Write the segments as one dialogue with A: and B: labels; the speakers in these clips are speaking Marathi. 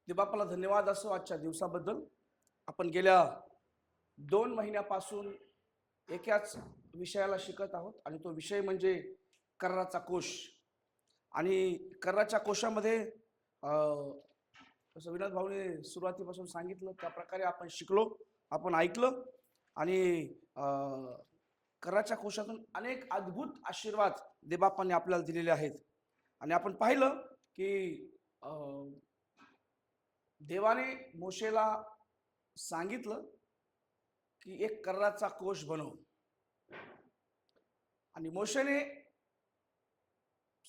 A: देवबापाला धन्यवाद असो आजच्या दिवसाबद्दल. आपण गेल्या 2 महिन्यापासून एकाच विषयाला शिकत आहोत आणि तो विषय म्हणजे कर्राचा कोश. आणि कर्राच्या कोशामध्ये जसं विनोद भाऊने सुरुवातीपासून सांगितलं त्या प्रकारे आपण शिकलो, आपण ऐकलं. आणि कर्राच्या कोशातून अनेक अद्भुत आशीर्वाद देवबापांनी आपल्याला दिलेले आहेत. आणि आपण पाहिलं की देवाने मोशेला सांगितलं की एक कर्राचा कोश बनव. आणि मोशेने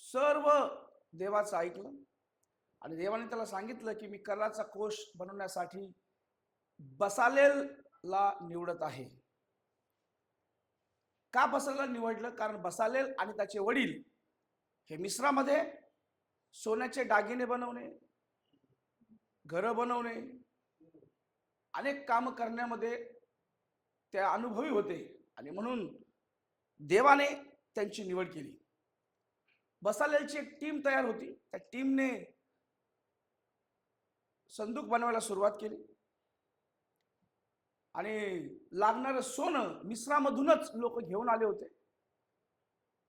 A: सर्व देवाचं ऐकलं आणि देवाने त्याला सांगितलं की मी कर्राचा कोश बनवण्यासाठी बसालेलला निवडत आहे. का बसालेल निवडलं? कारण बसालेल आणि त्याचे वडील हे मिस्रामध्ये सोन्याचे दागिने बनवणे, घरं बनवणे, अनेक काम करण्यामध्ये त्या अनुभवी होते आणि म्हणून देवाने त्यांची निवड केली. बसालेलची एक टीम तयार होती. त्या टीमने संदूक बनवायला सुरुवात केली आणि लागणारं सोनं मिस्रामधूनच लोक घेऊन आले होते.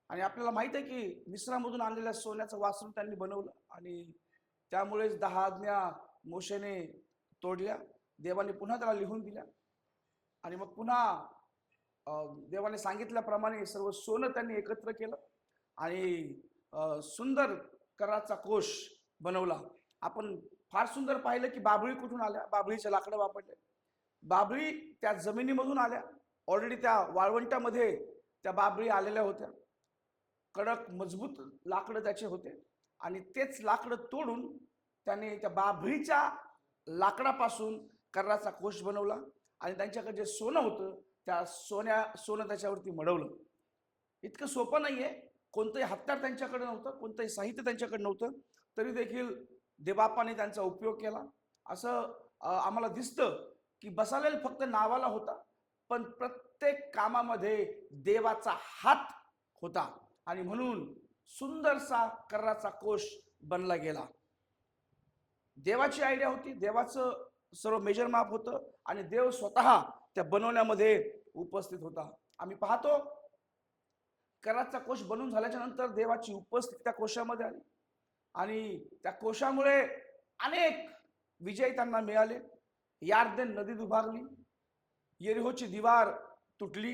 A: आणि आपल्याला माहित आहे की मिस्रामधून आणलेल्या सोन्याचं वासरू त्यांनी बनवलं आणि त्यामुळेच 10 आज्ञा मोशेने तोडल्या. देवाने पुन्हा त्याला लिहून दिल्या आणि मग पुन्हा देवाने सांगितल्याप्रमाणे सर्व सोनं त्यांनी एकत्र केलं आणि सुंदर कर्राचा कोश बनवला. आपण फार सुंदर पाहिलं की बाबळी कुठून आल्या? बाबळीचे लाकडं वापरले. बाबळी त्या जमिनीमधून आल्या. ऑलरेडी त्या वाळवंटामध्ये त्या बाबळी आलेल्या होत्या. कडक मजबूत लाकडं त्याचे होते आणि तेच लाकडं तोडून त्याने त्या बाबळीच्या लाकडापासून कर्राचा कोश बनवला आणि त्यांच्याकडे जे सोनं होतं त्या सोनं त्याच्यावरती मडवलं. इतकं सोपं नाहीये. कोणतंही हत्यार त्यांच्याकडे नव्हतं, कोणतंही साहित्य त्यांच्याकडे नव्हतं, तरी देखील देवबापाने त्यांचा उपयोग केला. असं आम्हाला दिसतं की बसालेल फक्त नावाला होता, पण प्रत्येक कामामध्ये देवाचा हात होता आणि म्हणून सुंदरसा कर्राचा कोश बनला गेला. देवाची आयडिया होती, देवाचं सर्व मेजर माप होतं आणि देव स्वतः त्या बनवण्यामध्ये उपस्थित होता. आम्ही पाहतो कर्राचा कोश बनून झाल्याच्या नंतर देवाची उपस्थिती त्या कोशामध्ये आली आणि त्या कोशामुळे अनेक विजय त्यांना मिळाले. यार्देन नदी दुभागली, येरिहोची दिवार तुटली,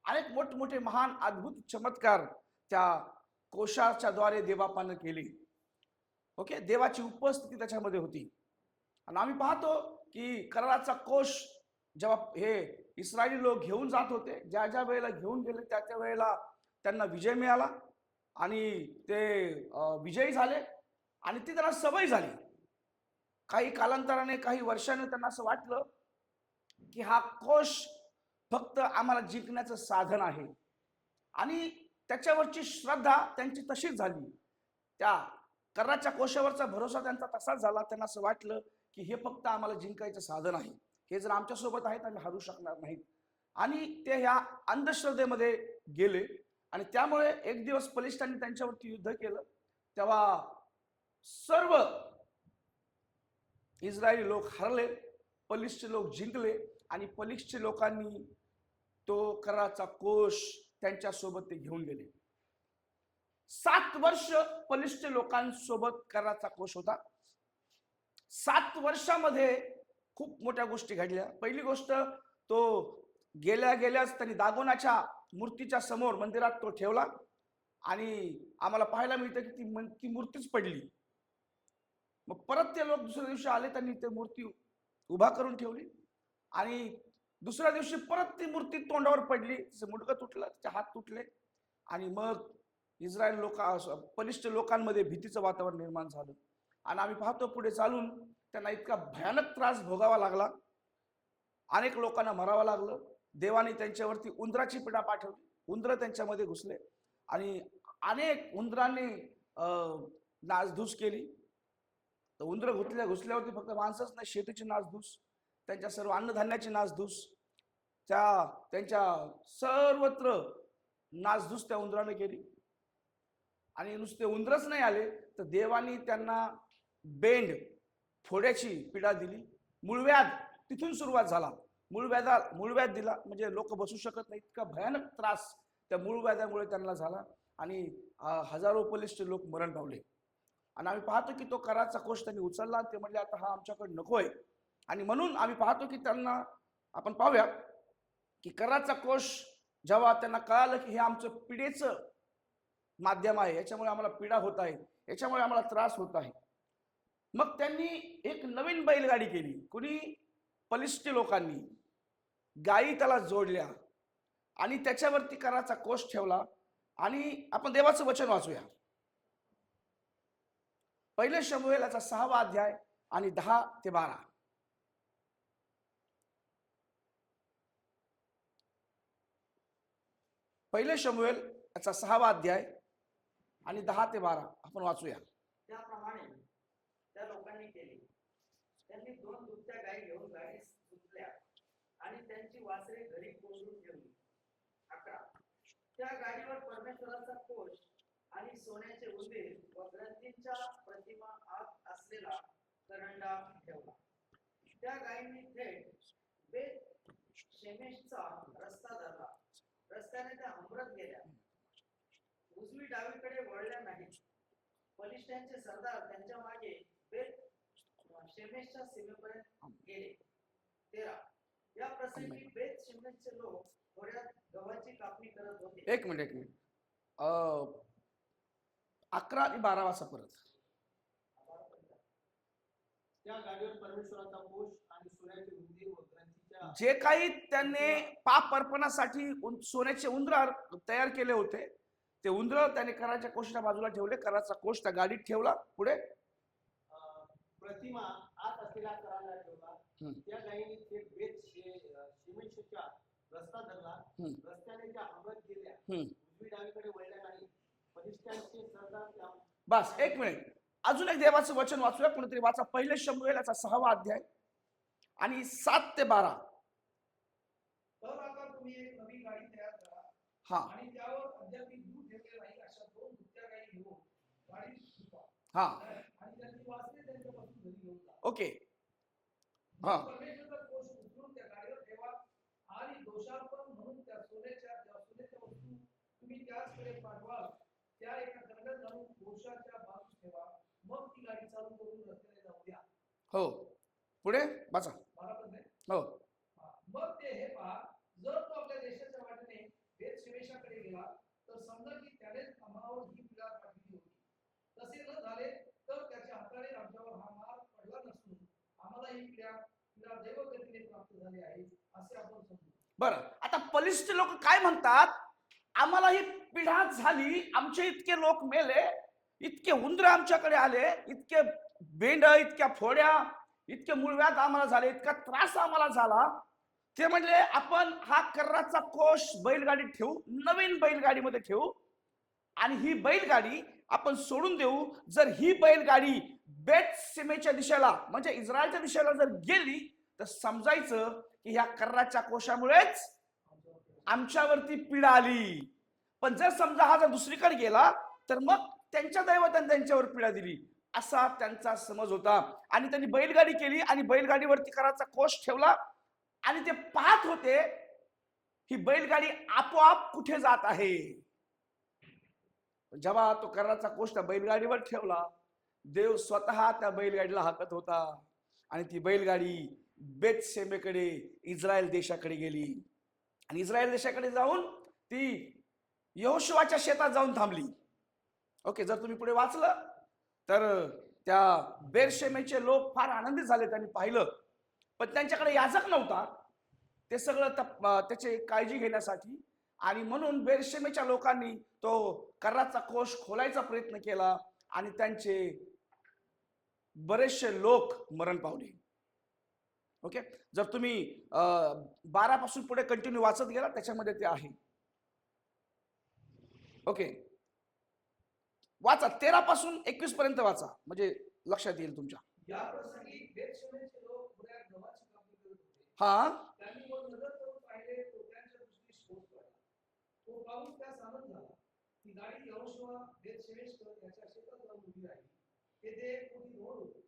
A: अनेक मोठमोठे महान अद्भुत चमत्कार त्या कोशाच्या द्वारे देवबापानं केले. ओके, देवाची उपस्थिती त्याच्यामध्ये होती. आणि आम्ही पाहतो की कर्राचा कोश जेव्हा हे इस्रायली लोक घेऊन जात होते, ज्या ज्या वेळेला घेऊन गेले त्या त्या वेळेला त्यांना विजय मिळाला आणि ते विजयी झाले आणि ती त्यांना सवय झाली. काही कालांतराने, काही वर्षाने त्यांना असं वाटलं की हा कोश फक्त आम्हाला जिंकण्याचं साधन आहे आणि त्याच्यावरची श्रद्धा त्यांची तशीच झाली. त्या कर्राच्या कोशावरचा भरोसा त्यांचा तसाच झाला. त्यांना असं वाटलं की हे फक्त आम्हाला जिंकायचं साधन आहे, हे जर आमच्या सोबत आहेत आम्ही हरू शकणार नाहीत. आणि ते ह्या अंधश्रद्धेमध्ये गेले आणि त्यामुळे एक दिवस पलिष्ठांनी त्यांच्यावरती युद्ध केलं. तेव्हा सर्व इस्रायली लोक हरले, पलिष्ठचे लोक जिंकले आणि पलिष्ठचे लोकांनी तो कर्राचा कोश त्यांच्यासोबत ते घेऊन गेले. 7 वर्ष पलिष्ठ लोकांसोबत कर्राचा कोश होता. 7 वर्षामध्ये खूप मोठ्या गोष्टी घडल्या. पहिली गोष्ट, तो गेल्याच त्यांनी दागोनाच्या मूर्तीच्या समोर मंदिरात तो ठेवला आणि आम्हाला पाहायला मिळतं की ती मूर्तीच पडली. मग परत ते लोक दुसऱ्या दिवशी आले, त्यांनी ती मूर्ती उभा करून ठेवली आणि दुसऱ्या दिवशी परत ती मूर्ती तोंडावर पडली, तिचं मुंडकं तुटलं, तिचे हात तुटले आणि मग इस्रायल पलिष्ठ लोकांमध्ये भीतीचं वातावरण निर्माण झालं. आणि आम्ही पाहतो पुढे चालून त्यांना इतका भयानक त्रास भोगावा लागला, अनेक लोकांना मरावं लागलं. देवाने त्यांच्यावरती उंदराची पिडा पाठवली, उंदर त्यांच्यामध्ये घुसले आणि अनेक उंदरांनी नासधूस केली. तर उंदर घुसल्यावरती फक्त माणसंच नाही, शेतीची नासधूस, त्यांच्या सर्व अन्नधान्याची नासधूस, त्यांच्या सर्वत्र नासधूस त्या उंदराने केली. आणि नुसते उंदरच नाही आले तर देवानी त्यांना बेंड फोड्याची पीडा दिली, मूळव्याध तिथून सुरुवात झाला. मूळव्याध दिला म्हणजे लोक बसू शकत नाही, इतका भयानक त्रास त्या मूळव्याधामुळे त्यांना झाला आणि हजारो पोलिसचे लोक मरण पावले. आणि आम्ही पाहतो की तो कराचा कोष त्यांनी उचलला, ते म्हणजे आता हा आमच्याकडे नकोय. आणि म्हणून आम्ही पाहतो की त्यांना आपण पाहूया की कराचा कोष जेव्हा त्यांना कळालं की हे आमचं पीडेचं माध्यम आहे, याच्यामुळे आम्हाला पीडा होत आहे, याच्यामुळे आम्हाला त्रास होत आहे, मग त्यांनी एक नवीन बैलगाडी केली. कुणी? पलिष्टी लोकांनी गायी त्याला जोडल्या आणि त्याच्यावरती कराचा कोष ठेवला. आणि आपण देवाचं वचन वाचूया. पहिले शमूएल याचा 6वा अध्याय आणि 10 ते 12. पहिले शमूएल याचा 6वा अध्याय आणि 10 ते 12 आपण वाचूया.
B: त्याप्रमाणे त्या लोकांनी केले. त्यांनी 2 दुभत्या गायी घेऊन गाडीस गुंतल्या आणि त्यांची वासरे घरी कोंडून ठेवली. 11. त्या गाडीवर परमेश्वराचा कोष आणि सोन्याचे उंदीर व ग्रंथींच्या प्रतिमा आत असलेला करंडा ठेवला. त्या गायींनी थेट बेत शेमेशचा रस्ता धरला. रस्त्याने त्या अमृत गेल्या, उजवी डावीकडे वळल्या नाहीत. बलिष्ठांचे सरदार त्यांच्या मागे बेत शेमेशच्या सीमेपर्यंत गेले. 13. या प्रसंगी बेत शेमेशचे लोक थोड्यात गव्हाची कापणी करत होते.
A: एक मिनिट 11 आणि 12 वाचा परत.
B: त्या गाडीवर परमेश्वराचा कोष आणि सोन्याचे उंदीर व ग्रंथीच्या
A: जे काही त्यांनी पाप अर्पणासाठी सोन्याचे उंदर तयार केले होते, ते उंदर त्याने कराच्या कोशाच्या बाजूला ठेवले. कराचा कोश त्या गाडीत ठेवला. पुढे
B: प्रतिमा आत असलेला करांडा ठेवला. त्या गायीने थेट बेत शेमेशच्या रस्ता धरला. रस्त्याने त्या अमृत गेल्या, उजवी डावीकडे वळल्या नाही. बलिष्ठांचे सरदार त्या
A: बस एक मिनिट, अजून एक देवाचं वचन वाचूया. कोणीतरी वाचा. पहिले शमूएल याचा 6वा अध्याय आणि 7 ते 12.
C: तर आता तुम्ही एक नवी गाडी तयार करा.
A: हा
C: आणि त्यावर अद्याप दूध ठेवले नाही अशा 2 दुभत्या गायी घेऊन गाडीत झुका.
A: हा
C: आणि त्यांची वासरे त्यांच्यापासून घरी घेऊन जा.
A: ओके. हा
C: परमेश्वराचा कोष उचलून त्या गाडीवर ठेवा आणि दोषार्पण म्हणून त्या सोन्याच्या वस्तू तुम्ही त्याचकडे पाठवाल त्या एका दंडात घालून कोशाच्या बाजूस ठेवा. मग ती गाडी चालू करून रस्त्याने जाऊ द्या.
A: हो पुढे वाचा. हो
C: मग ते हे पहा, जर तो आपल्या देशाच्या वाटेने बेत शेमेशाकडे गेला तर समजा की त्यानेच आम्हावर ही पीडा पाठवली होती. तसे न झाले तर त्याच्या हाताने आमच्यावर हा मार पडला नसून आम्हाला ही पीडा दैवगतीने प्राप्त झाली आहे असे आपण समजू.
A: बरं, आता पलिष्ठ लोक काय म्हणतात? आम्हाला ही पीडा झाली, आमचे इतके लोक मेले, इतके उंदर आमच्याकडे आले, इतके बेंड, इतक्या फोड्या, इतके मूळव्याध आम्हाला झाले, इतका त्रास आम्हाला झाला. ते म्हणले आपण हा कराचा कोश बैलगाडीत ठेवू, नवीन बैलगाडीमध्ये ठेवू आणि ही बैलगाडी आपण सोडून देऊ. जर ही बैलगाडी बेत सीमेच्या दिशेला म्हणजे इस्रायलच्या दिशेला जर गेली तर समजायचं की ह्या कराच्या कोशामुळेच आमच्यावरती पीडा आली. पण जर समजा हा जर दुसरीकडे गेला तर मग त्यांच्या दैवताने त्यांच्यावर पीडा दिली, असा त्यांचा समज होता. आणि त्यांनी बैलगाडी केली आणि बैलगाडीवरती कराचा कोश ठेवला आणि ते पाहत होते ही बैलगाडी आपोआप कुठे जात आहे. जेव्हा तो कराचा कोश त्या बैलगाडीवर ठेवला, देव स्वतः त्या बैलगाडीला हाकत होता आणि ती बैलगाडी बेत शेमेकडे इस्रायल देशाकडे गेली. आणि इस्रायल देशाकडे जाऊन ती यहोशुवाच्या शेतात जाऊन थांबली. ओके, जर तुम्ही पुढे वाचलं तर त्या बेरशेमेचे लोक फार आनंदित झाले. त्यांनी पाहिलं, पण त्यांच्याकडे याजक नव्हता ते सगळं त्याची काळजी घेण्यासाठी. आणि म्हणून बेरशेमेच्या लोकांनी तो कराचा कोश खोलायचा प्रयत्न केला आणि त्यांचे बरेचसे लोक मरण पावले. ओके, जर तुम्ही 12 पासून पुढे कंटिन्यू वाचत गेला त्याच्यामध्ये ते आहे. ओके, वाचा 13 पासून 21 पर्यंत वाचा, म्हणजे लक्षात येईल तुमच्या.
C: या प्रसंगी बेत शेमेशचे लोक पुऱ्या गव्हाची कापणी करत होते.
A: हा
C: त्यांनी वर नजर करून पाहिले तो त्यांच्या दृष्टीस ठोस पडला. तो पाहून त्यास आनंद झाला. ती गाडी यहोशुवा बेत शेमेशकर याच्या शेतात जाऊन उभी राहिली. तेथे एक मोठी रोड होती.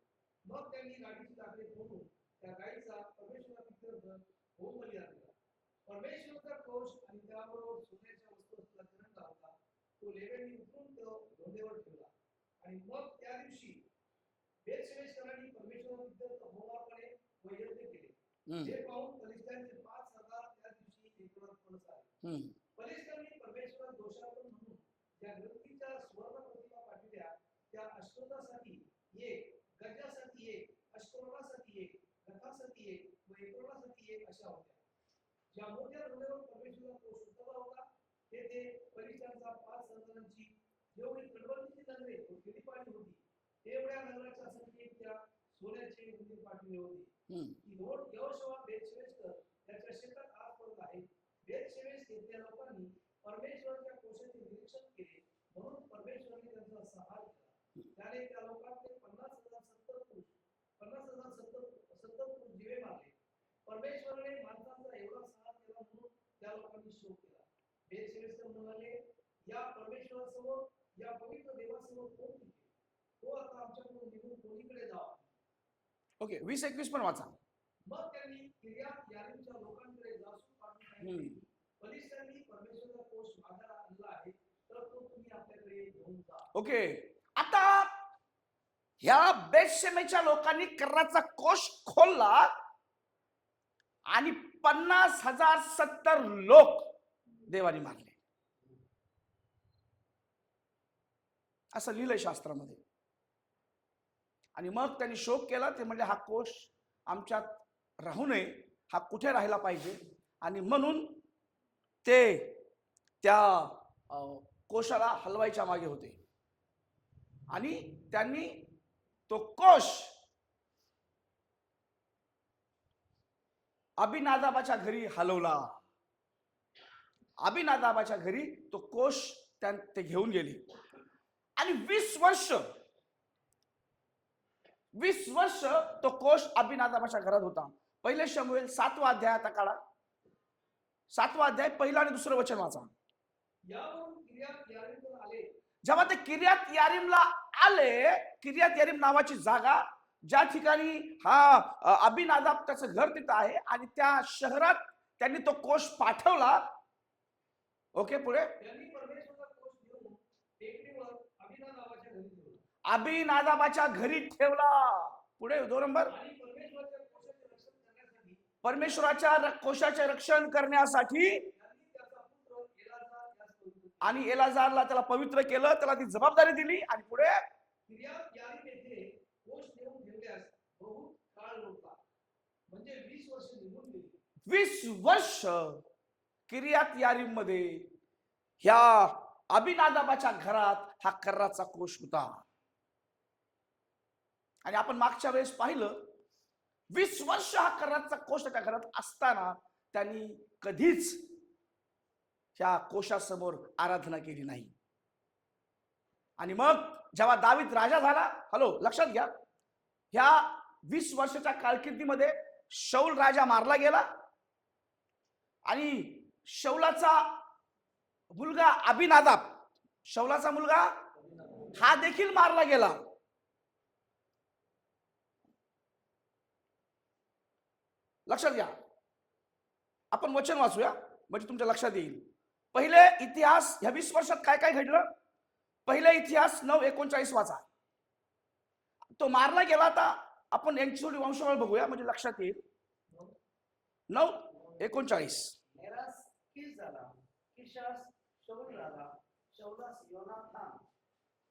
C: मग त्यांनी गाडीची लाकडे फोडून त्या गाडीचा परमेश्वराप्रित्यर्थ होम बली आणला. परमेश्वराचा कोश आणि त्याबरोबर सोन्याच्या वस्तूंचा तिरंगा होता. तो लेवीयांनी उचलून तो घोड्यावर ठेवला. आणि मग त्या दिवशी बेतशेमेशकरांनी परमेश्वराप्रित्यर्थ होमार्पणे व यज्ञ केले. हे पाहून फलिस्त्यांचे 5,000 त्या दिवशी एकवट पळत आले. फलिस्त्यांनी परमेश्वरात दोषारोपण म्हणून ज्या ग्रंथीच्या सुवर्ण प्रतिमा पाठविल्या त्या अश्वतासाठी एक, गजासाठी एक, अश्वरोणासाठी एक, रथासाठी एक व एकरोणासाठी एक अशा होत्या. ज्या मोठ्या डोंगरावर परमेश्वराचा कोश उतरला होता तेथे फलिस्त्यांचा 5,000ची जेवढी कडवलीची नगरे व फिलिपाणी होती तेवढ्या नगराच्या संख्येत त्या सोन्याचे मंदिर पाठविले होते. ही नोट यहोशुआ बेतशेमेशकर त्याच्या शेतात आजपर्यंत आहे. बेतशेमेश येथील लोकांनी परमेश्वराच्या कोशाचे निरीक्षण केले म्हणून परमेश्वराने त्यांचा सहाय केला. त्याने त्या लोकांचे 50,070 पुरुष जीवे मारले. परमेश्वराने माणसांचा एवढा सहाय केला म्हणून त्या लोकांनी शोक केला. बेतशेमेशकर म्हणाले, या परमेश्वरासमोर, या पवित्र देवासमोर कोण टिकेल? तो आता आमच्याकडून निघून कोणीकडे जावा.
A: ओके, 20-21 पण वाचा.
C: मग त्यांनी किर्यात यारीमच्या लोकांकडे जासूस पाठवून सांगितले, फलिस्त्यांनी परमेश्वराचा कोश मागायला आणला आहे तर तो तुम्ही आपल्याकडे घेऊन जा.
A: ओके, आता ह्या बेतशेमेच्या लोकांनी कर्राचा कोश खोलला आणि 50,070 लोक देवाने मारले असं लिहिलंय शास्त्रामध्ये. आणि मग त्यांनी शोक केला. ते म्हणजे हा कोश आमच्यात राहू नये, हा कुठे राहिला पाहिजे. आणि म्हणून ते त्या कोशाला हलवायच्या मागे होते आणि त्यांनी तो कोश अभिनादाबाच्या घरी हलवला. अभिनादाबाच्या घरी तो कोश ते घेऊन गेले आणि 20 वर्ष तो कोश अभिनादाबाच्या घरात होता. पहिले शमूएल 7वा अध्याय आता काढा. 7वा अध्याय 1 आणि 2 वचन वाचा. जेव्हा ते किर्यात यारीमला आले, किर्यात यारीम नावाची जागा ज्या ठिकाणी हा अभिनादाब त्याचं घर तिथं आहे आणि त्या शहरात त्यांनी तो कोश पाठवला. ओके, पुढे अभिनादाबाच्या घरी ठेवला. पुढे 2 नंबर, परमेश्वराच्या कोशाचे रक्षण करण्यासाठी आणि एलाजारला त्याला पवित्र केलं, त्याला ती जबाबदारी दिली. आणि पुढे 20 वर्ष किर्यात यारीम मध्ये ह्या अभिनादाबाच्या घरात हा कर्राचा कोश होता. आणि आपण मागच्या वेळेस पाहिलं 20 वर्ष हा कर्राचा कोश त्या घरात असताना त्यांनी कधीच त्या कोशासमोर आराधना केली नाही. आणि मग जेव्हा दावीद राजा झाला, लक्षात घ्या, ह्या 20 वर्षाच्या कारकिर्दीमध्ये शौल राजा मारला गेला आणि शौलाचा मुलगा अभिनादाब, शौलाचा मुलगा हा देखील मारला गेला. लक्षात घ्या, आपण वचन वाचूया म्हणजे तुमच्या लक्षात येईल. पहिले इतिहास ह्या 20 वर्षात काय काय घडलं. पहिले इतिहास 9:39 वाचा. तो मारला गेला. आता आपण यांची थोडी वंशावळ बघूया म्हणजे लक्षात येईल. 9:39
B: शौल राजा, शौलास योनाथान,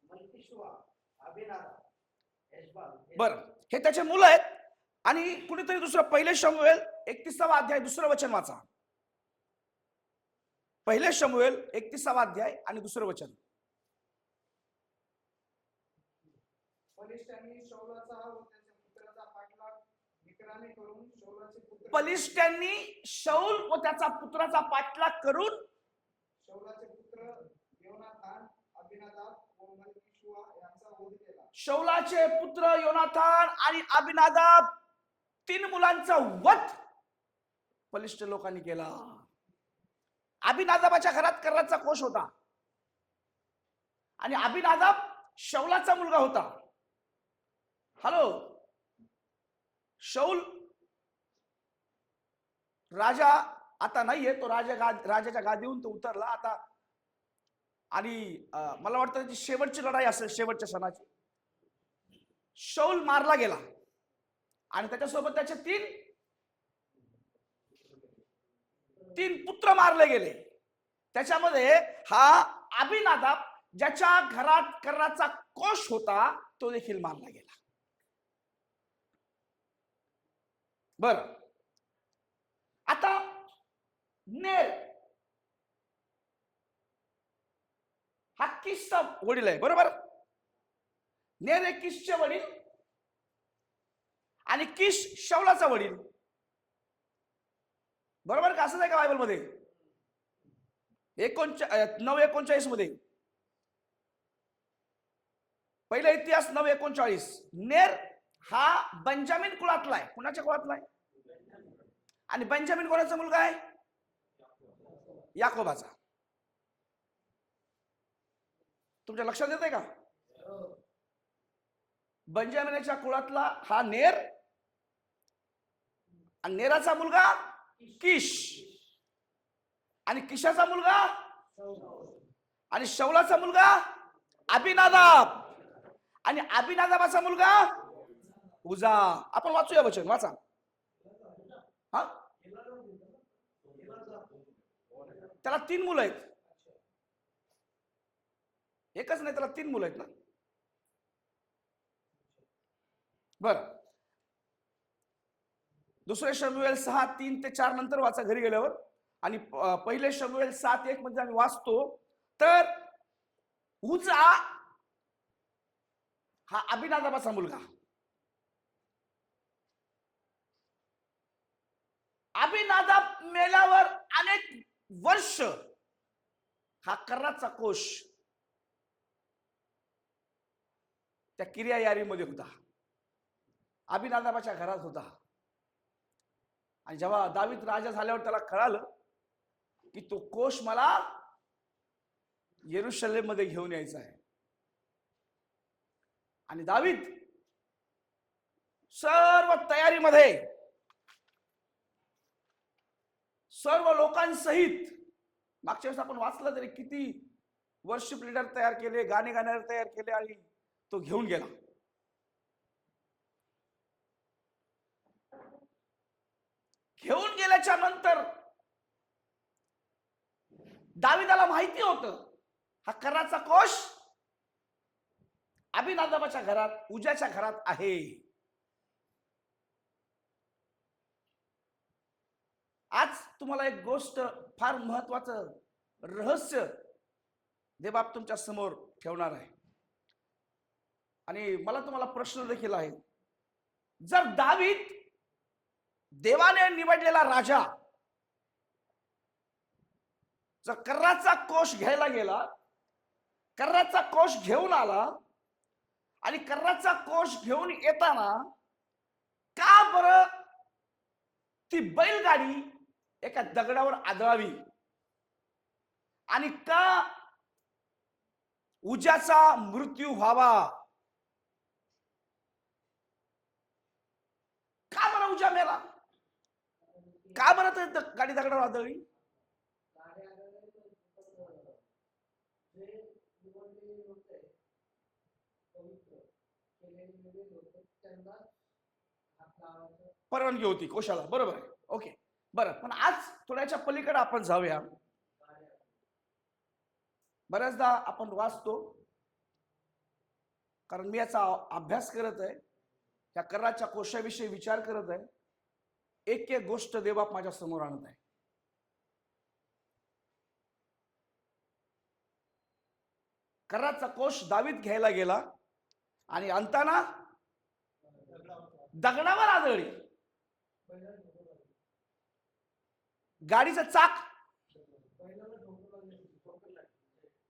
B: मल्कीशुआ, अभिनादाब, एशबाल.
A: बरं, हे त्याचे मुलं आहेत. आणि कुणीतरी दुसरं पहिले शमूएल 31वा अध्याय 2 वचन वाचा. पहिले शमूएल 31वा अध्याय आणि 2 वचन. फलिस्त्यांनी शौल व त्याचा पुत्राचा पाठलाग करून शौलाचे पुत्र योनाथान आणि अभिनादाब 3 मुलांचा वध फलिस्ती लोकांनी केला. अभिनादाबाच्या घरात कर्राचा कोश होता आणि अभिनादाब शौलाचा मुलगा होता. शौल राजा आता नाहीये, तो राजाच्या गादीहून तो उतरला आता. आणि मला वाटतं त्याची शेवटची लढाई असेल, शेवटच्या सणाची. शौल मारला गेला आणि त्याच्यासोबत त्याचे तीन पुत्र मारले गेले. त्याच्यामध्ये हा अभिनादाब, ज्याच्या घरात कर्णाचा कोश होता, तो देखील मारला गेला. बर, आता नेर हा किसचा वडील आहे, बरोबर. नेर हे किसचे वडील आणि किश शौलाचा वडील, बरोबर का? असंच आहे का बायबल मध्ये? 9:39 मध्ये, पहिला इतिहास 9:39. नेर हा बेंजामिन कुळातला आहे. कुणाच्या कुळातला आहे? आणि बेंजामिन कोणाचा मुलगा आहे? याकोबाचा. तुमच्या लक्षात येत आहे का? बेंजामिनच्या कुळातला हा नेर आणि नेराचा मुलगा किश आणि किशाचा मुलगा आणि शौलाचा मुलगा अभिनादाब आणि अभिनादाबाचा मुलगा उजा. आपण वाचूया वचन, वाचा. हा, त्याला 3 मुलं आहेत. एकच नाही, त्याला 3 मुलं आहेत ना. बर, दुसरे शमूएल 6:3-4 नंतर वाचा घरी गेल्यावर. आणि पहिले शमूएल 7:1 मध्ये आम्ही वाचतो तर उजा हा अभिनादाबाचा मुलगा. अभिनादाब मेल्यावर अनेक वर्ष हा कर्णाचा कोश त्या किर्या यारीमध्ये होता, अभिनादाबाच्या घरात होता. आणि जेव्हा दावीद राजा झाल्यावर त्याला कळालं की तो कोश मला येरुशलेम मध्ये घेऊन यायचा आहे. आणि दावीद सर्व तयारीमध्ये, सर्व लोकांसहित, मागच्या वेळेस आपण वाचलं तरी किती वर्शिप लीडर तयार केले, गाणे गाणारे तयार केले आणि तो घेऊन गेला. घेऊन गेल्याच्या नंतर दाविदाला माहिती होतं हा कर्णाचा कोश अभिनादाबाच्या घरात, उजाच्या घरात आहे. आज तुम्हाला एक गोष्ट, फार महत्वाचं रहस्य देवबाप तुमच्या समोर ठेवणार आहे. आणि मला तुम्हाला प्रश्न देखील आहे. जर दावीद देवाने निवडलेला राजा जर कर्णाचा कोश घ्यायला गेला, कर्णाचा कोश घेऊन आला आणि कर्णाचा कोश घेऊन येताना का बरं ती बैलगाडी एका दगडावर आदळावी आणि का उजाचा मृत्यू व्हावा? का बरं उजा मेला? का बरं गाडी दगडावर आदळली? परवानगी होती कोशाला, बरोबर आहे. ओके, बरं. पण आज थोड्याच्या पलीकडे आपण जाऊया. बऱ्याचदा आपण वाचतो, कारण मी याचा अभ्यास करत आहे, त्या कर्णाच्या कोशाविषयी विचार करत आहे. एक एक गोष्ट देवबाप माझ्या समोर आणत आहे. कर्णाचा कोश दावीद घ्यायला गेला आणि आणताना दगडावर आदळली. गाडीचं चाक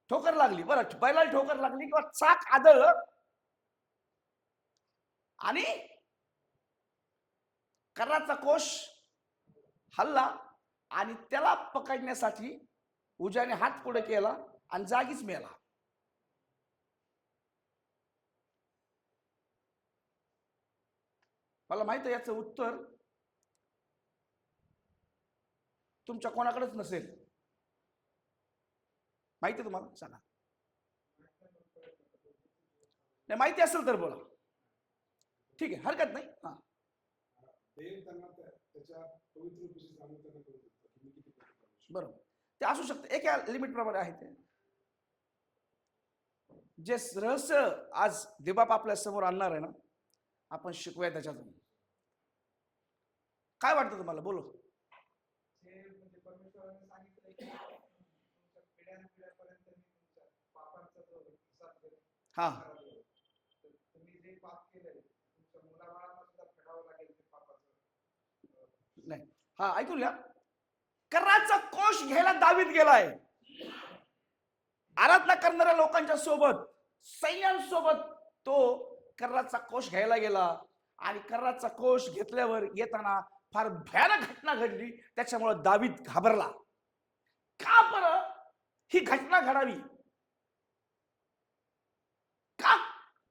A: ठोकर लागली, बरं, बैलाला ठोकर लागली किंवा चाक आदळलं आणि कर्णाचा कोश हल्ला आणि त्याला पकडण्यासाठी उजाने हात पुढे केला आणि जागीच मेला. मला माहित आहे याचं उत्तर तुमच्या कोणाकडेच नसेल. माहिती आहे तुम्हाला? सांगा. नाही माहिती असेल तर बोला. ठीक आहे, हरकत नाही. हा,
D: देव त्यांना त्याच्या पवित्र उपदेश जाणून त्यांना करू देतात की मी किती पवित्र आहे.
A: बरोबर. ते असू शकते, एका लिमिट प्रमाणे आहे ते. जे रहस्य आज देवबाप आपल्या समोर आणणार आहे ना, आपण शिकूया त्याच्यातून. काय वाटतं तुम्हाला? बोलो.
C: जे म्हणजे परमेश्वराने सांगितलंय की तुमच्या पिढ्यानपिढ्यापर्यंत मी तुमच्या पापांचा जो हिसाब घेईन.
A: हा,
C: तर तुम्ही जे पाप केलंय तुमच्या मुलाबाळांना सुद्धा फेडावं लागेल ते पापाचं.
A: नाही, हा ऐकून घ्या. कर्राचा कोष घ्यायला दावीत गेलाय. आराधना करणाऱ्या लोकांच्या सोबत, सैन्यांसोबत तो कर्राचा कोष घ्यायला गेला. आणि कर्राचा कोष घेतल्यावर येताना फार भयानक घटना घडली. त्याच्यामुळे दावीद घाबरला. का बरं ही घटना घडावी? का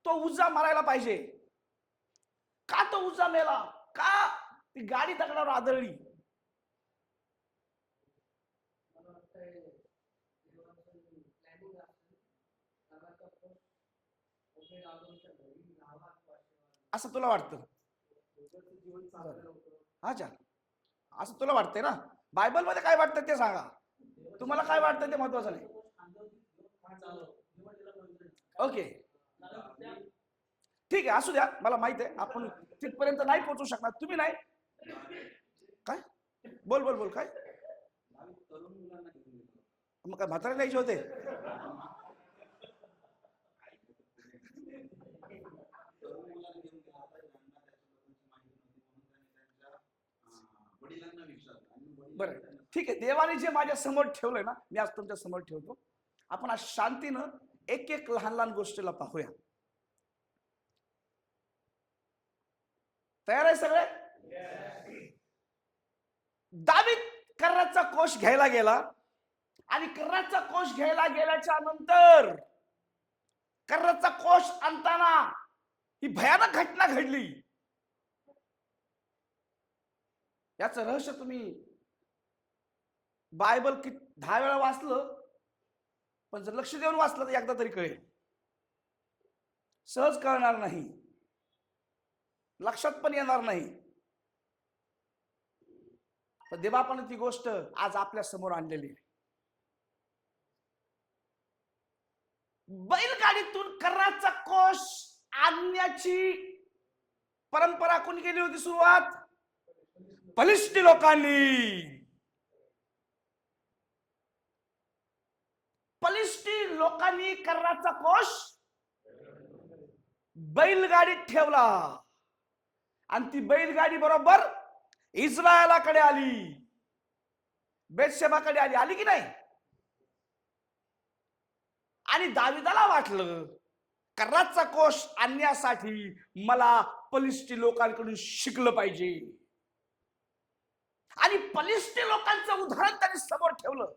A: तो उज्जा मारायला पाहिजे? का तो उज्जा मेला? का ती गाडी दगडावर आदळली?
B: मला वाटतंय देवाचं प्लॅनिंग असेल. कर्राचा कोष ओबेद आदमच्या घरी नावात वाचेवा.
A: असं तुला वाटतं?
B: दोघांचं जीवन चांगलं होतं.
A: अच्छा, असं तुला वाटतंय ना? बायबल मध्ये काय वाटतं ते सांगा. तुम्हाला काय वाटतं ते महत्वाचं नाही. ओके, ठीक आहे, असू द्या. मला माहित आहे आपण तिथपर्यंत नाही पोहोचू शकणार. तुम्ही नाही. काय बोल बोल बोल. काय मग काय म्हातारे न्यायचे होते? बरं, ठीक आहे. देवाने जे माझ्या समोर ठेवलंय ना, मी आज तुमच्या समोर ठेवतो. आपण आज शांतीनं एक एक लहान लहान गोष्टीला पाहूया. तयार आहे सगळे? दावीद कर्राचा कोष घ्यायला गेला. आणि कर्राचा कोष घ्यायला गेल्याच्या नंतर कर्राचा कोष आणताना ही भयानक घटना घडली. याचं रहस्य तुम्ही बायबल 10 वेळा वाचलं, पण जर लक्ष देऊन वाचलं तर एकदा तरी कळेल. सहज कळणार नाही, लक्षात पण येणार नाही. पण देवबापाने ती गोष्ट आज आपल्या समोर आणलेली आहे. बैलगाडीतून कर्राचा कोष आणण्याची परंपरा कोणी केली होती सुरुवात? फलिस्ती लोकांनी. फलिस्ती लोकांनी कर्राचा कोष बैलगाडीत ठेवला. आणि ती बैलगाडी बरोबर इस्रायलाकडे आली, बेतशेबाकडे आली. आली की नाही? आणि दाविदाला वाटलं कर्राचा कोष आणण्यासाठी मला फलिस्ती लोकांकडून शिकलं पाहिजे. आणि फलिस्ती लोकांचं उदाहरण त्यांनी समोर ठेवलं.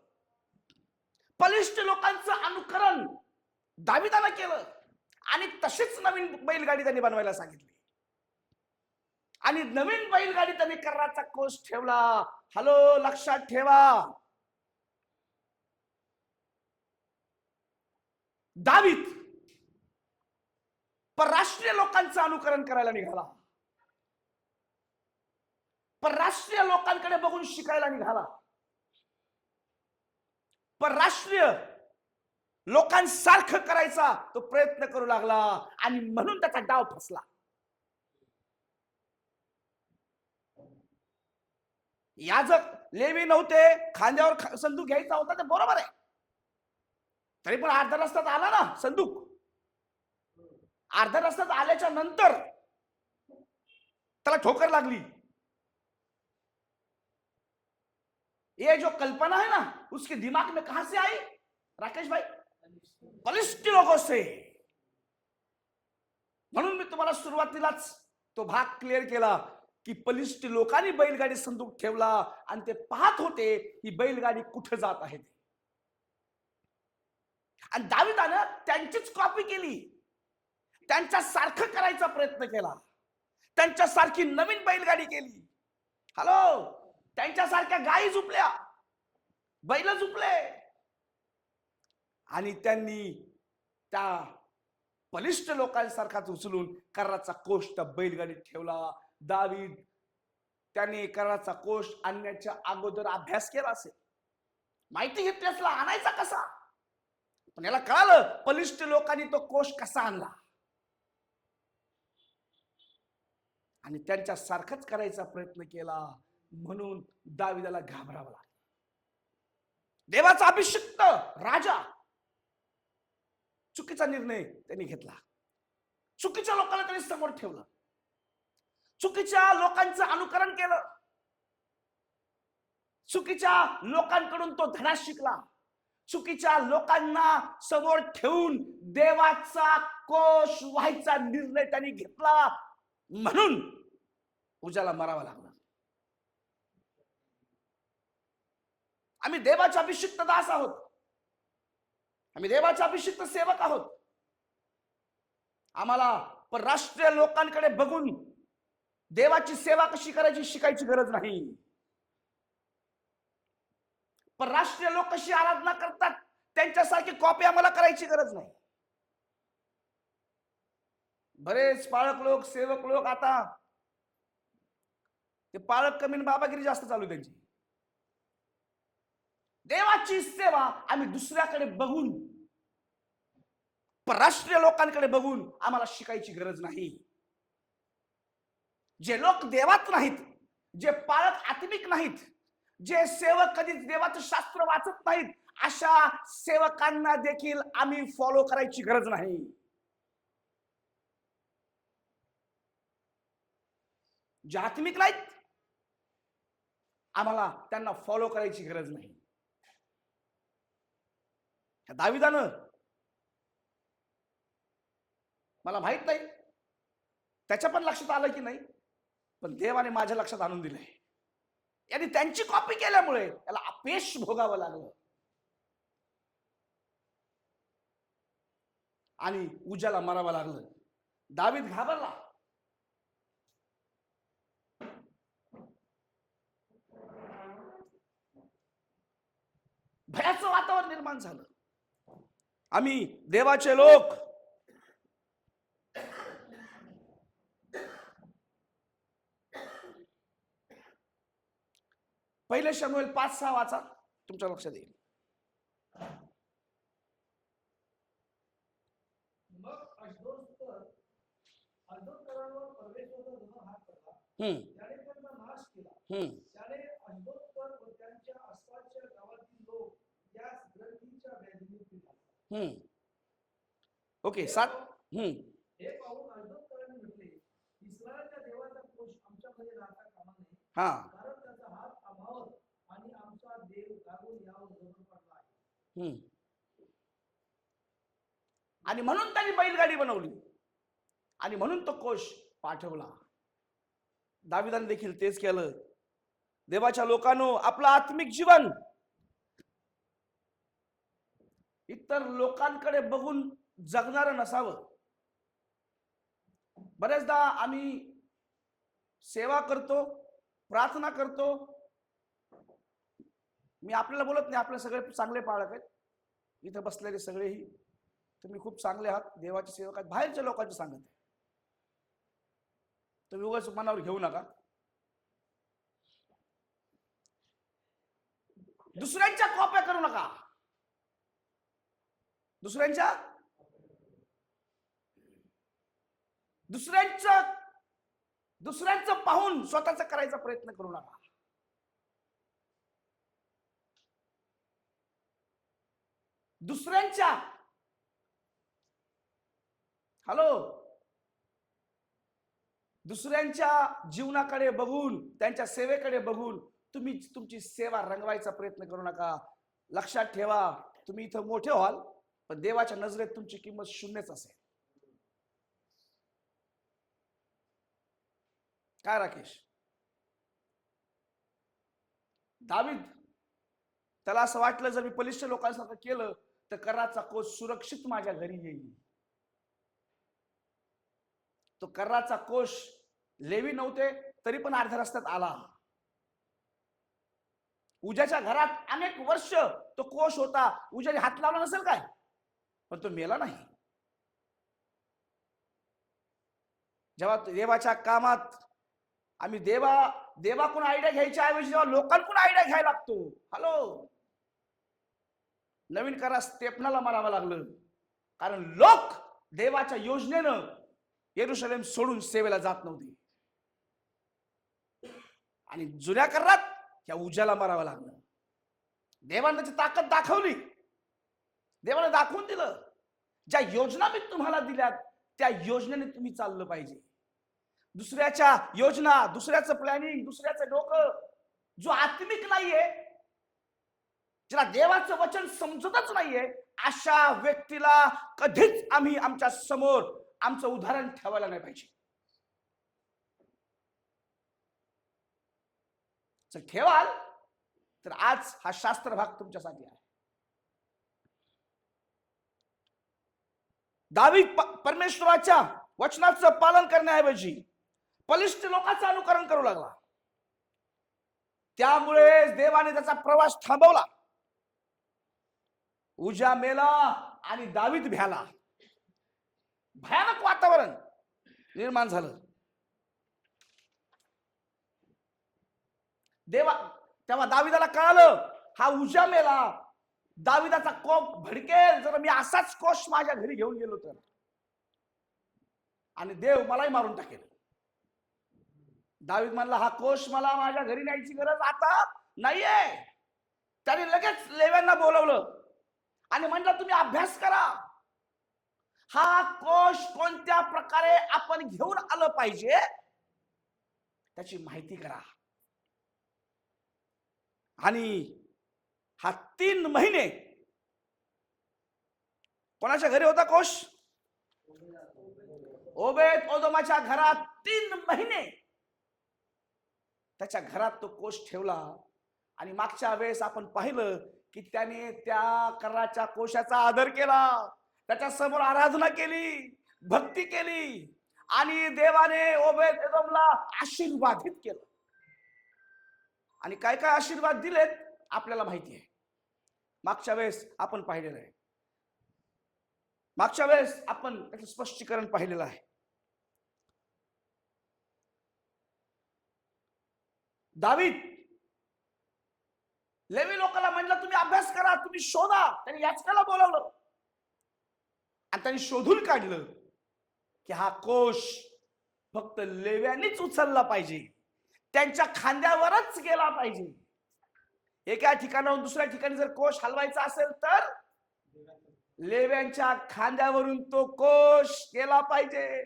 A: फलिस्ती लोकांचं अनुकरण दाविदानं केलं. आणि तशीच नवीन बैलगाडी त्यांनी बनवायला सांगितली. आणि नवीन बैलगाडी त्यांनी कर्राचा कोष ठेवला. हॅलो, लक्षात ठेवा, दावीद परराष्ट्रीय लोकांचं अनुकरण करायला निघाला. परराष्ट्रीय लोकांकडे बघून शिकायला निघाला. परराष्ट्रीय लोकांसारखं करायचा तो प्रयत्न करू लागला. आणि म्हणून त्याचा डाव फसला. याजक लेवी नव्हते, खांद्यावर संदूक घ्यायचा होता, ते बरोबर आहे. तरी पण अर्ध्या रस्त्यात आला ना संदूक. अर्ध्या रस्त्यात आल्याच्या नंतर त्याला ठोकर लागली. ये जो कल्पना है ना, उसके दिमाग में कहां से आई राकेश भाई? फलिस्ती लोगों से. म्हणून मी तुम्हाला सुरुवातीलाच तो भाग क्लिअर केला की फलिस्ती लोकांनी बैलगाडी संदूक ठेवला. आणि ते पाहत होते ही बैलगाडी कुठे जात आहे. आणि दाविदानं त्यांचीच कॉपी केली, त्यांच्या सारखं करायचा प्रयत्न केला. त्यांच्यासारखी नवीन बैलगाडी केली. हॅलो, त्यांच्यासारख्या गायी झुपल्या, बैल झुपले, आणि त्यांनी त्या बलिष्ठ लोकांसारखाच उचलून कराचा कोष त्या बैलगाडीत ठेवला. दावीद त्याने कराचा कोष आणण्याच्या अगोदर अभ्यास केला असेल, माहिती घेतली असला आणायचा कसा, पण याला कळालं बलिष्ठ लोकांनी तो कोष कसा आणला, आणि त्यांच्या सारखाच करायचा प्रयत्न केला. म्हणून दाविदाला घाबरावं लागलं. देवाचा अभिषिक्त राजा चुकीचा निर्णय त्यांनी घेतला. चुकीच्या लोकांना त्यांनी समोर ठेवलं, चुकीच्या लोकांचं अनुकरण केलं, चुकीच्या लोकांकडून तो धडा शिकला, चुकीच्या लोकांना समोर ठेवून देवाचा कोष व्हायचा निर्णय त्यांनी घेतला. म्हणून उजाला मरावा लागला. आम्ही देवाचे अभिषिक्त दास आहोत, आम्ही देवाचे अभिषिक्त सेवक आहोत. आम्हाला परराष्ट्रीय लोकांकडे बघून देवाची सेवा कशी करायची शिकायची गरज नाही. परराष्ट्रीय लोक कशी आराधना करतात त्यांच्यासारखी कॉपी आम्हाला करायची गरज नाही. बरेच पाळक लोक, सेवक लोक आता ते पाळक कमी बाबागिरी जास्त चालू त्यांची. देवाची सेवा आम्ही दुसऱ्याकडे बघून, परराष्ट्रीय लोकांकडे बघून आम्हाला शिकायची गरज नाही. जे लोक देवात नाहीत, जे पाळक आत्मिक नाहीत, जे सेवक कधीच देवाचं शास्त्र वाचत नाहीत, अशा सेवकांना देखील आम्ही फॉलो करायची गरज नाही. जे आत्मिक नाहीत आम्हाला त्यांना फॉलो करायची गरज नाही. दाविदानं, मला माहित नाही त्याच्या पण लक्षात आलं की नाही, पण देवाने माझ्या लक्षात आणून दिलंय. यांनी त्यांची कॉपी केल्यामुळे त्याला अपयश भोगावं लागलं आणि उजाला मारावं लागलं. दावीद घाबरला. भयाचं वातावरण निर्माण झालं. आम्ही देवाचे लोक, पहिले शमूएल 5-6 वाचा, तुमच्या लक्षात येईल.
C: मग अशदोदकरांवर परमेश्वराचा जणू हात पडला. त्याने त्यांचा नाश केला. त्याने अशदोदकर व त्यांच्या आसपासच्या गावातील लोक या ग्रंथीच्या व्याधीने पीडले.
A: ओके, 7.
C: हे पाहून अशदोदकरांनी म्हटले, इस्रायलच्या देवाचा कोष आमच्यामध्ये राहता कामा नये,
A: हा,
C: कारण त्याचा हात आम्हावर आणि आमचा देव लागून यावर जवळ पडला आहे.
A: आणि म्हणून त्यांनी बैलगाडी बनवली आणि म्हणून तो कोष पाठवला. दाविदाने देखील तेच केलं. देवाच्या लोकांनो, आपलं आत्मिक जीवन इतर लोकांकडे बघून जगणारं नसावं. बरेचदा आम्ही सेवा करतो, प्रार्थना करतो. मी आपल्याला बोलत नाही, आपले सगळे चांगले पाळक आहेत, इथे बसलेले सगळेही तुम्ही खूप चांगले आहात, देवाचे सेवक आहेत. बाहेरच्या लोकांचे सांगत आहे, तुम्ही उगाच मनावर घेऊ नका. दुसऱ्यांच्या कॉप्या करू नका. दुसऱ्यांचं पाहून स्वतःचा करायचा प्रयत्न करू नका. दुसऱ्यांच्या जीवनाकडे बघून, त्यांच्या सेवेकडे बघून तुम्ही तुमची सेवा रंगवायचा प्रयत्न करू नका. लक्षात ठेवा, तुम्ही इथं मोठे व्हाल, पण देवाच्या नजरेत तुमची किंमत शून्यच असेल. काय राकेश? दावीद त्याला असं वाटलं, जर मी बलिष्ठ लोकांसारखं केलं तर कराचा कोष सुरक्षित माझ्या घरी येईल. तो कराचा कोष लेवी नव्हते तरी पण अर्ध्या रस्त्यात आला. उजाच्या घरात अनेक वर्ष तो कोश होता. उजाने हात लावला नसेल काय, पण तो मेला नाही. जेव्हा देवाच्या कामात आम्ही देवाकडून आयडिया घ्यायच्या ऐवजी जेव्हा लोकांकडून आयडिया घ्यायला लागतो, हॅलो, नवीन करा स्टेपनाला मारावं लागलं. कारण लोक देवाच्या योजनेनं येरुशलेम सोडून सेवेला जात नव्हते. आणि जुन्या करारात या उजाला मारावं लागलं. देवाने त्याची ताकद दाखवली. देवाने दाखवून दिलं, ज्या योजना मी तुम्हाला दिल्यात त्या योजनेने तुम्ही चाललं पाहिजे. दुसऱ्याच्या योजना, दुसऱ्याचं प्लॅनिंग, दुसऱ्याचं डोकं जो आत्मिक नाहीये, ज्याला देवाचं वचन समजतच नाहीये, अशा व्यक्तीला कधीच आम्ही आमच्या समोर आमचं उदाहरण ठेवायला नाही पाहिजे. जर ठेवाल तर आज हा शास्त्र भाग तुमच्यासाठी आहे. दावीद परमेश्वराच्या वचनाचं पालन करण्याऐवजी बलिष्ठ लोकांचं अनुकरण करू लागला. त्यामुळे देवाने त्याचा प्रवास थांबवला. उजा मेला आणि दावीद भ्याला. भयानक वातावरण निर्माण झालं. तेव्हा दाविदाला कळालं, हा उजा मेला, दाविदाचा कोप भडकेल जर मी असाच कोश माझ्या घरी घेऊन गेलो तर, आणि देव मलाही मारून टाकेल. दावीद म्हणला, हा कोश मला माझ्या घरी न्यायची गरज आता नाहीये. त्याने लगेच लेव्यांना बोलवलं आणि म्हणलं, तुम्ही अभ्यास करा, हा कोश कोणत्या प्रकारे आपण घेऊन आलं पाहिजे त्याची माहिती करा. आणि हा 3 महिने कोणाच्या घरी होता कोश? ओबेद ओदोमाच्या घरात 3 महिने त्याच्या घरात तो कोश ठेवला. आणि मागच्या वेळेस आपण पाहिलं की त्याने त्या कराच्या कोशाचा आदर केला, त्याच्या समोर आराधना केली, भक्ती केली, आणि देवाने ओबेद एदोमला आशीर्वादित केलं. आणि काय काय आशीर्वाद दिलेत आपल्याला माहिती आहे. मागच्या वेळेस आपण पाहिलेलं आहे. मागच्या वेळेस आपण त्याचं स्पष्टीकरण पाहिलेलं आहे. दावीद लेवी लोकांना म्हणलं, तुम्ही अभ्यास करा, तुम्ही शोधा. त्यांनी याचकाला बोलावलं आणि त्यांनी शोधून काढलं की हा कोश फक्त लेव्यांनीच उचलला पाहिजे, त्यांच्या खांद्यावरच गेला पाहिजे. एका ठिकाणाहून दुसऱ्या ठिकाणी जर कोश हलवायचा असेल तर लेव्यांच्या खांद्यावरून तो कोश गेला पाहिजे.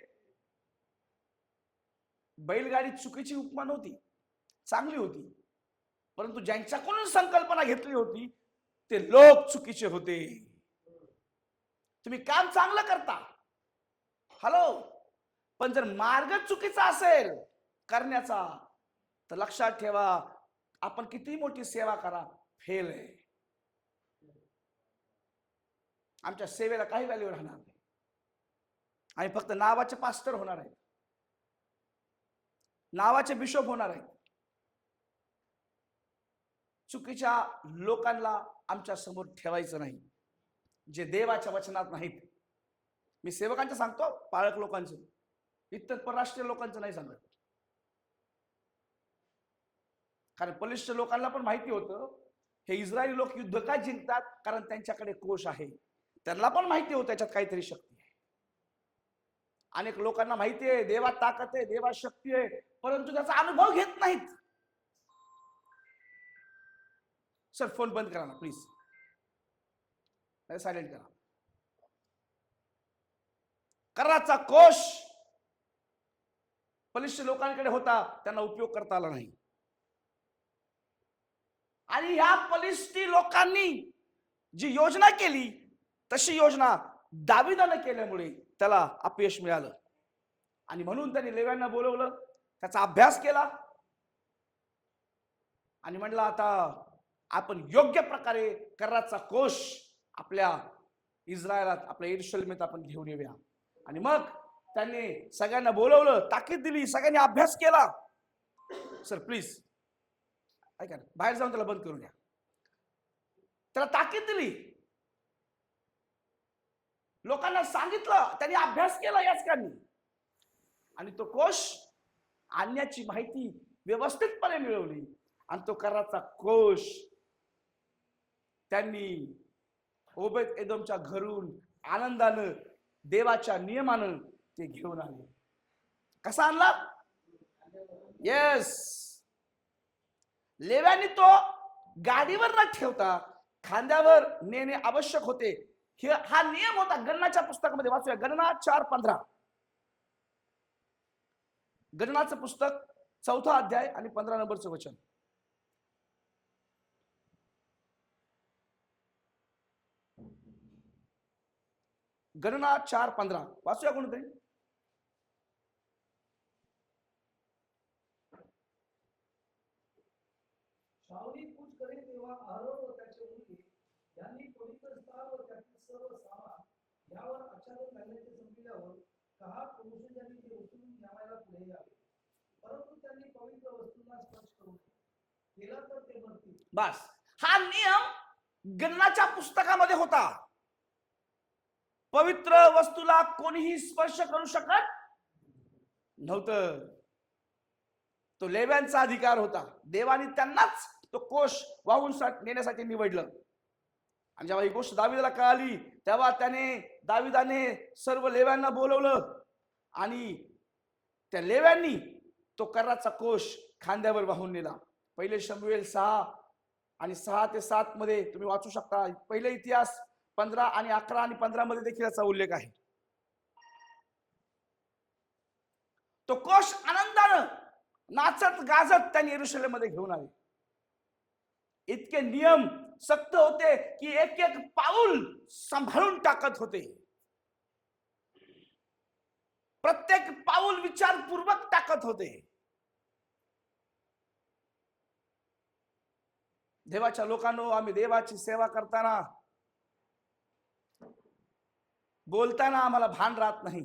A: बैलगाडी चुकीची उपमा नव्हती, चांगली होती, परंतु ज्यांच्याकडून संकल्पना घेतली होती ते लोक चुकीचे होते. तुम्ही काम चांगलं करता, हॅलो, पण जर मार्ग चुकीचा असेल करण्याचा तर लक्षात ठेवा, आपण किती मोठी सेवा करा, फेल आहे. आमच्या सेवेला काही व्हॅल्यू राहणार नाही. आणि फक्त नावाचे पास्टर होणार आहेत, नावाचे बिशप होणार आहेत. चुकीच्या लोकांना आमच्या समोर ठेवायचं नाही, जे देवाच्या वचनात नाहीत. मी सेवकांचं सांगतो, पाळक लोकांचं, इतर परराष्ट्रीय लोकांचं नाही सांगत. कारण बलिष्ठ लोकांना पण माहिती होतं हे इस्रायली लोक युद्ध का जिंकतात, कारण त्यांच्याकडे कोश आहे. त्यांना पण माहिती होतं त्याच्यात काहीतरी शक्ती आहे. अनेक लोकांना माहिती आहे देवात ताकद आहे, देवात शक्ती आहे, परंतु त्याचा अनुभव घेत नाहीत. सर फोन बंद करा ना प्लीज, सायलेंट करा. कराचा कोश बलिष्ठ लोकांकडे होता, त्यांना उपयोग करता आला नाही. आणि ह्या बलिष्ठी लोकांनी जी योजना केली तशी योजना दाविदाने केल्यामुळे त्याला अपयश मिळालं. आणि म्हणून त्यांनी लेव्यांना बोलवलं, त्याचा अभ्यास केला आणि म्हणलं, आता आपण योग्य प्रकारे कराचा कोश आपल्या इस्रायलात, आपल्या यरूशलेमेत आपण घेऊन येऊया. आणि मग त्यांनी सगळ्यांना बोलवलं, ताकीद दिली, सगळ्यांनी अभ्यास केला. सर प्लीज ऐका ना, बाहेर जाऊन त्याला बंद करून घ्या. त्याला ताकीद दिली, लोकांना सांगितलं, त्यांनी अभ्यास केला याचकांनी, आणि तो कोश आणण्याची माहिती व्यवस्थितपणे मिळवली. आणि तो कराचा कोश त्यांनी ओबेद एदोमच्या घरून आनंदानं देवाच्या नियमानं ते घेऊन आले. कसा आणला? येस, लेव्यानी तो गाडीवर न ठेवता खांद्यावर नेणे आवश्यक होते. हा नियम होता. गणनाच्या पुस्तकामध्ये वाचूया, गणना 4:15. गणनाचं पुस्तक 4था अध्याय आणि 15 नंबरचं वचन. गणना 4:15 वाचूया कोणतरी.
C: शाऊली कूच करे तेव्हा आरोन व त्याचे मुलगे यांनी पवित्र स्थान व त्यातील सर्व सामान यावर आच्छादन घालण्याचे संपल्यावर कहात पुरुषांनी ते उचलून न्यायला पुढे यावे, परंतु त्यांनी पवित्र वस्तूंना स्पर्श करू नये, केला तर ते मरतील.
A: बस, हा नियम गणनाच्या पुस्तकामध्ये होता. पवित्र वस्तूला कोणीही स्पर्श करू शकत नव्हतं. तो लेव्यांचा अधिकार होता. देवाने त्यांनाच तो कोश वाहून नेण्यासाठी निवडलं. आणि जेव्हा ही गोष्ट दाविदाला कळाली, तेव्हा दाविदाने सर्व लेव्यांना बोलवलं आणि त्या लेव्यांनी तो कराचा कोश खांद्यावर वाहून नेला. पहिले शमूएल 6 आणि 6 ते 7 मध्ये तुम्ही वाचू शकता. पहिले इतिहास 15 आणि 11 आणि 15 मध्ये देखील याचा उल्लेख आहे. तो कोश आनंदानं नाचत गाजत त्यांनी यरूशलेम मध्ये घेऊन आले. इतके नियम सक्त होते की एक एक पाऊल सांभाळून टाकत होते. प्रत्येक पाऊल विचारपूर्वक टाकत होते. देवाच्या लोकांनो, आम्ही देवाची सेवा करताना बोलताना आम्हाला भान राहत नाही.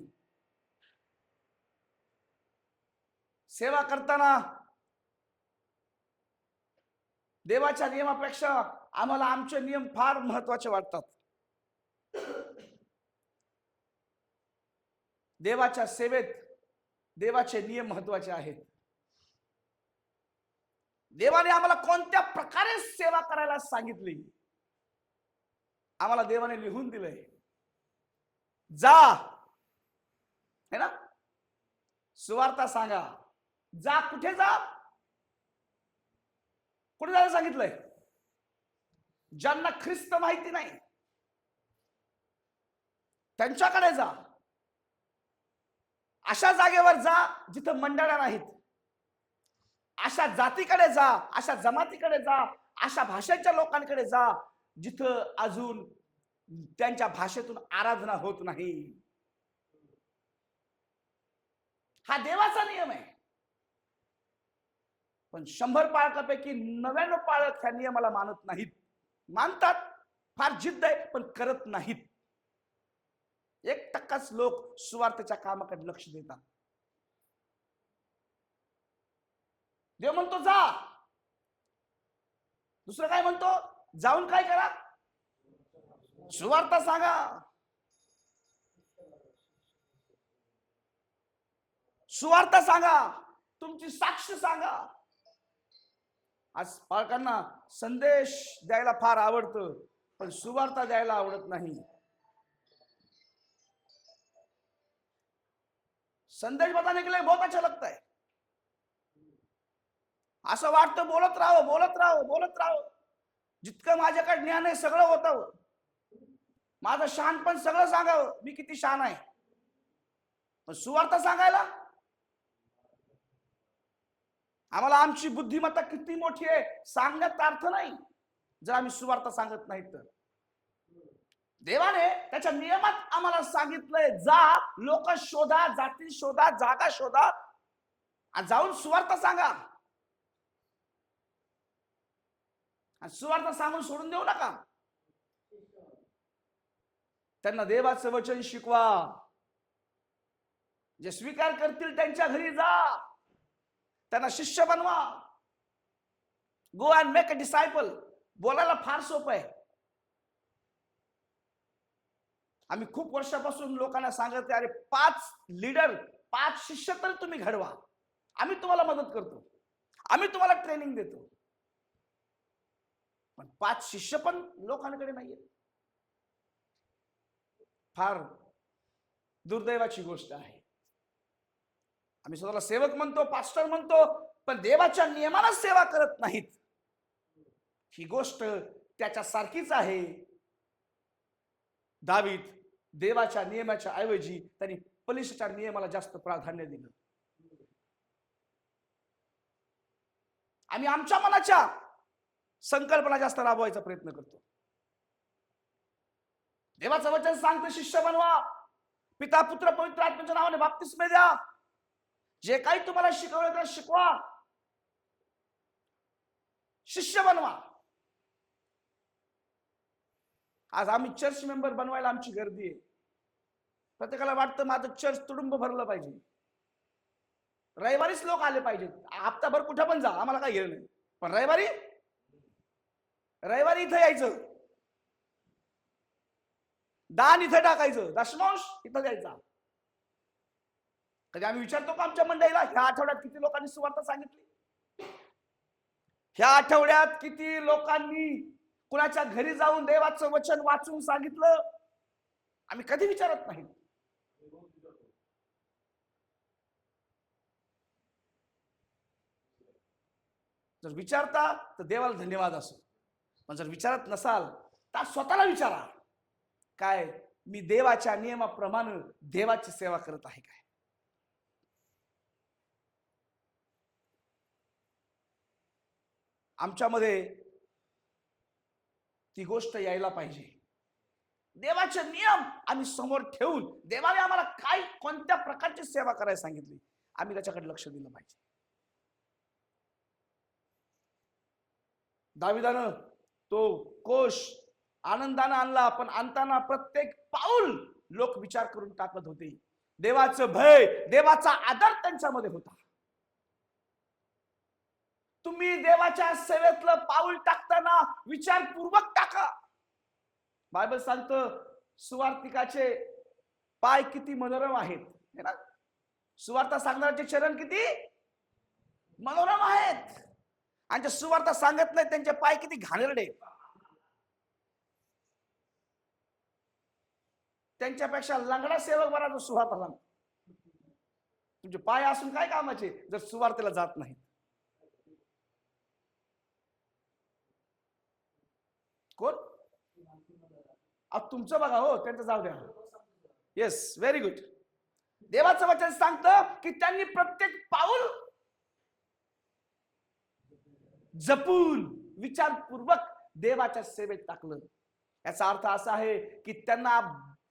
A: सेवा करताना देवाच्या नियमापेक्षा आम्हाला आमचे नियम फार महत्वाचे वाटतात. देवाच्या सेवेत देवाचे नियम महत्वाचे आहेत. देवाने आम्हाला कोणत्या प्रकारे सेवा करायला सांगितली, आम्हाला देवाने लिहून दिलंय. जा, है ना, सुवार्ता सांगा. जा, कुठे जा? कुठे जायला सांगितलंय? ज्यांना ख्रिस्त माहिती नाही त्यांच्याकडे जा. अशा जागेवर जा जिथं मंडळा नाहीत. अशा जातीकडे जा, अशा जमातीकडे जा, अशा भाषेच्या लोकांकडे जा जिथं अजून त्यांच्या भाषेतून आराधना होत नाही. हा देवाचा नियम आहे. पण 100 पाळकापैकी 99 पाळक ह्या नियमाला मानत नाहीत. मानतात, फार जिद्द आहे, पण करत नाहीत. 1% लोक सुवार्थेच्या कामाकडे लक्ष देतात. देव म्हणतो जा. दुसरं काय म्हणतो? जाऊन काय करा? सुवार्ता सांगा. सुवार्ता सांगा, तुमची साक्ष सांगा. आज पालकांना संदेश द्यायला फार आवडतं, पण सुवार्ता द्यायला आवडत नाही. संदेश बताने के लिए बहुत अच्छा लगता है. असं वाटतं बोलत राहावं, बोलत राहावं, बोलत राहावं. जितकं माझ्याकडे ज्ञान आहे सगळं होतं. माझं शहाणपण सगळं सांगावं, मी किती शहाण आहे. पण सुवार्ता सांगायला आम्हाला आमची बुद्धिमत्ता किती मोठी आहे सांगण्यात अर्थ नाही जर आम्ही सुवार्ता सांगत नाही तर. देवाने त्याच्या नियमात आम्हाला सांगितलंय, जा, लोक शोधा, जाती शोधा, जागा शोधा आणि जाऊन सुवार्ता सांगा. आणि सुवार्ता सांगून सोडून देऊ नका. त्यांना देवाचं वचन शिकवा. जे स्वीकार करतील त्यांच्या घरी जा, त्यांना शिष्य बनवा. Go and make a disciple. बोलायला फार सोपं आहे. आम्ही खूप वर्षापासून लोकांना सांगत अरे 5 लीडर 5 शिष्य तर तुम्ही घडवा, आम्ही तुम्हाला मदत करतो, आम्ही तुम्हाला ट्रेनिंग देतो. पण 5 शिष्य पण लोकांकडे नाहीये. फार दुर्दैवाची गोष्ट आहे. आम्ही स्वतःला सेवक म्हणतो, पास्टर म्हणतो, पण देवाच्या नियमानं सेवा करत नाहीत. ही गोष्ट त्याच्यासारखीच आहे. दावीद देवाच्या नियमाच्या ऐवजी त्यांनी पलिशच्या नियमाला जास्त प्राधान्य दिलं. आम्ही आमच्या मनाच्या संकल्पना जास्त राबवायचा प्रयत्न करतो. देवाचं वचन सांगतं शिष्य बनवा, पिता पुत्र पवित्र आत्म्याच्या नावाने बाप्तिस्मे द्या, जे काही तुम्हाला शिकवलं तर शिकवा, शिष्य बनवा. आज आम्ही चर्च मेंबर बनवायला आमची गर्दी आहे. प्रत्येकाला वाटतं माझं चर्च तुडुंब भरलं पाहिजे, रविवारीच लोक आले पाहिजेत. हप्ताभर कुठं पण जा, आम्हाला काय घेणं नाही, पण रविवारी इथं यायचं, दान इथं टाकायचं, दशमांश इथं द्यायचा. कधी आम्ही विचारतो का आमच्या मंडळीला ह्या आठवड्यात किती लोकांनी सुवार्ता सांगितली? ह्या आठवड्यात किती लोकांनी कुणाच्या घरी जाऊन देवाचं वचन वाचून सांगितलं? आम्ही कधी विचारत नाही. जर विचारता तर देवाला धन्यवाद असो, पण जर विचारत नसाल तर स्वतःला विचारा, काय मी देवाच्या नियमाप्रमाणे देवाची सेवा करत आहे काय? आमच्यामध्ये ती गोष्ट यायला पाहिजे. देवाचे नियम आम्ही समोर ठेवून देवाने आम्हाला काय कोणत्या प्रकारची सेवा करायला सांगितली, आम्ही त्याच्याकडे लक्ष दिलं पाहिजे. दाविदानं तो कोश आनंदानं आणला, पण आणताना प्रत्येक पाऊल लोक विचार करून टाकत होते. देवाचं भय, देवाचा आदर त्यांच्यामध्ये होता. तुम्ही देवाच्या सेवेतलं पाऊल टाकताना विचारपूर्वक टाका. बायबल सांगतं सुवार्तिकाचे पाय किती मनोरम आहेत, है ना? सुवार्ता सांगणाऱ्याचे चरण किती मनोरम आहेत, आणि जे सुवार्ता सांगत नाही त्यांचे पाय किती घाणेरडे. त्यांच्यापेक्षा लंगडा सेवक बरा जो सुवार्ता सांगतो. तुमचे पाय असून काय कामाचे जर सुवार्तेला जात नाही? कोण? तुमचं बघा हो, त्यांचं जाऊ द्या. Yes, very good. देवाचं वचन सांगतं की त्यांनी प्रत्येक पाऊल जपून विचारपूर्वक देवाच्या सेवेत टाकलं. याचा अर्थ असा आहे की त्यांना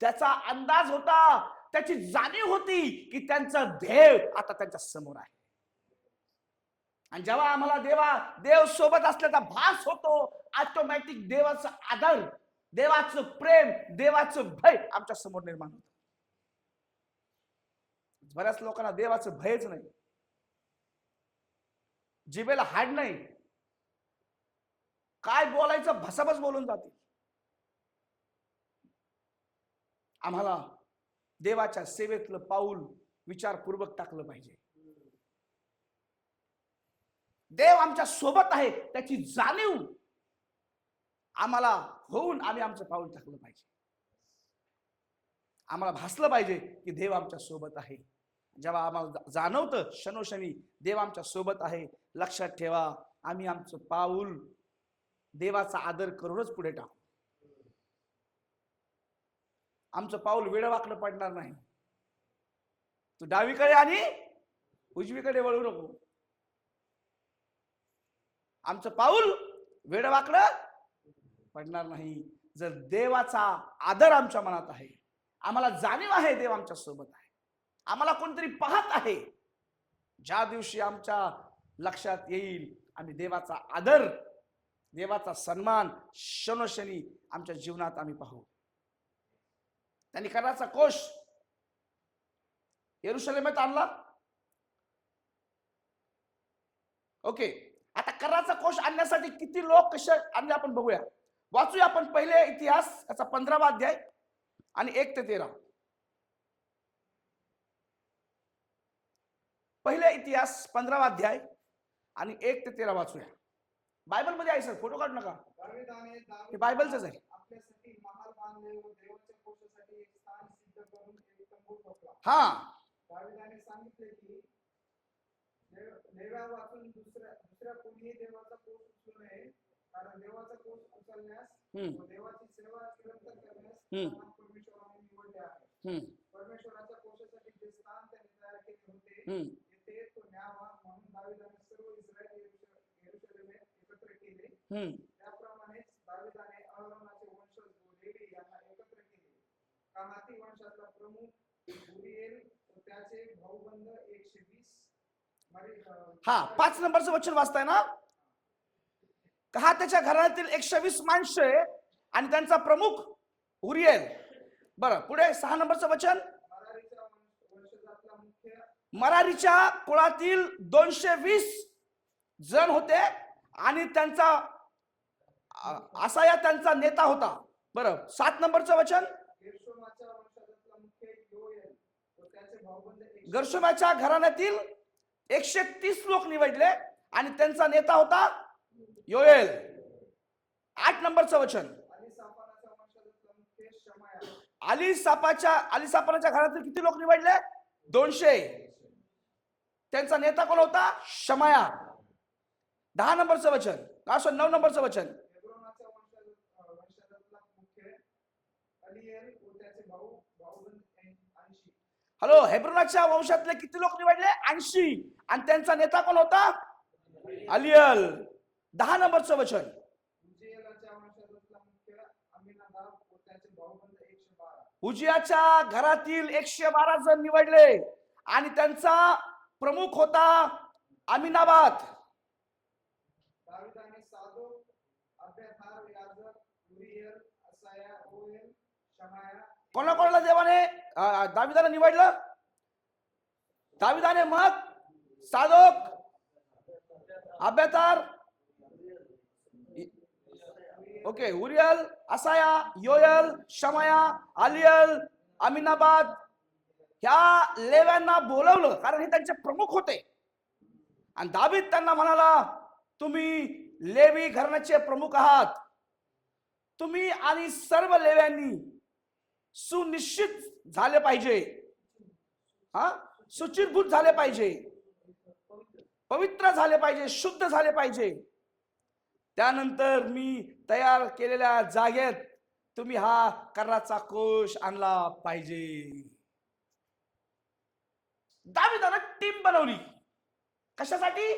A: त्याचा अंदाज होता, त्याची जाणीव होती की त्यांचा ध्येय आता त्यांच्या समोर आहे. आणि जेव्हा आम्हाला देव सोबत असल्याचा भास होतो, ऑटोमॅटिक देवाचा आदर, देवाचं प्रेम, देवाचं भय आमच्या समोर निर्माण होतं. बऱ्याच लोकांना देवाचं भयच नाही, जिभेला हाड नाही, काय बोलायचं भसाभस बोलून जाते. आम्हाला देवाच्या सेवेतलं पाऊल विचारपूर्वक टाकलं पाहिजे. देव आमच्या सोबत आहे त्याची जाणीव आम्हाला होऊन आम्ही आमचं पाऊल टाकलं पाहिजे. आम्हाला भासलं पाहिजे की देव आमच्या सोबत आहे. जेव्हा आम्हाला जाणवतं क्षणोक्षणी देव आमच्या सोबत आहे, लक्षात ठेवा आम्ही आमचं पाऊल देवाचा आदर करूनच पुढे टाकू. आमचं पाऊल वेडवाकडं पडणार नाही. तू डावीकडे आणि उजवीकडे वळू नको. आमचं पाऊल वेडवाकडं पडणार नाही. जर देवाचा आदर आमच्या मनात आहे, आम्हाला जाणीव आहे देव आमच्या सोबत आहे, आम्हाला कोणतरी पाहत आहे, ज्या दिवशी आमच्या लक्षात येईल आम्ही देवाचा आदर, देवाचा सन्मान क्षणोक्षणी आमच्या जीवनात आम्ही पाहू. त्यांनी कर्णाचा कोश यरुशलेमात आणला. ओके, आता कराचा कोष आणण्यासाठी किती लोक कसे आणले आपण बघूया. वाचूया आपण पहिले इतिहास याचा 15वा अध्याय आणि 1 ते 13. पहिले इतिहास 15वा अध्याय आणि 1 ते 13 वाचूया. बायबल मध्ये आहे सर, फोटो काढू नका, हे बायबलचंच आहे.
C: आपल्यासाठी महाल बांधले व देवाच्या कोशासाठी एक स्थान सिद्ध करून एक तंबू ठोकला.
A: हा,
C: दाविदाने सांगितले की लेव्या वाचून दुसऱ्या कोणीही देवाचा कोश उचलू नये, कारण देवाचा कोश उचलण्यास व देवाची सेवा निरंतर करण्यास परमेश्वराने निवडले आहे. परमेश्वराच्या कोशासाठी जे स्थान त्यांनी तयार केले होते ते तो न्यावा, म्हणून दाविदाने सर्व इस्रायल यरुशलेमेत एकत्र केले. त्याप्रमाणेच दाविदाने अहरोनाचे वंशज व लेवी यांना एकत्र केले. कहाती वंशातला प्रमुख उरिएल व त्याचे भाऊबंद 120.
A: हा 5 नंबरचं वचन वाचताय ना. कहात्याच्या घराण्यातील 120 माणसे आणि त्यांचा प्रमुख उरिएल. बरं, पुढे 6 नंबरचं वचन. मरारीच्या कुळातील 220 जण होते आणि त्यांचा असाया त्यांचा नेता होता. बरं, 7 नंबरचं वचन. गर्शोमाच्या घराण्यातील 130 लोक निवडले आणि त्यांचा नेता होता योएल. 8 नंबरचं वचन. अलीसापाच्या घरातील किती लोक निवडले? 200. त्यांचा नेता कोण होता? शमाया. 10 नंबरचं वचन. 9 नंबरचं वचन. हॅलो, हेब्रोनाच्या वंशातले किती लोक निवडले? 80. आणि त्यांचा नेता कोण होता? अलियल. 10 नंबरचं वचन. उजियाच्या घरातील 112 जण निवडले आणि त्यांचा प्रमुख होता अमिनाबाद. कोणाकोणाला देवाने दाविदाने निवडलं? दाविदाने मग सादोक, अब्यातार, ओके, उरियल, असाया, योयल, शमाया, अलियल, अमिनाबाद ह्या लेव्यांना बोलवलं, कारण हे त्यांचे प्रमुख होते. आणि दावीद त्यांना म्हणाला, तुम्ही लेवी घराण्याचे प्रमुख आहात. तुम्ही आणि सर्व लेव्यांनी सुनिश्चित झाले पाहिजे, सुचितभूत झाले पाहिजे, पवित्र झाले पाहिजे, शुद्ध झाले पाहिजे. त्यानंतर मी तयार केलेल्या जागेत तुम्ही हा कराचा कोश आणला पाहिजे. दाविदाने टीम बनवली. कशासाठी?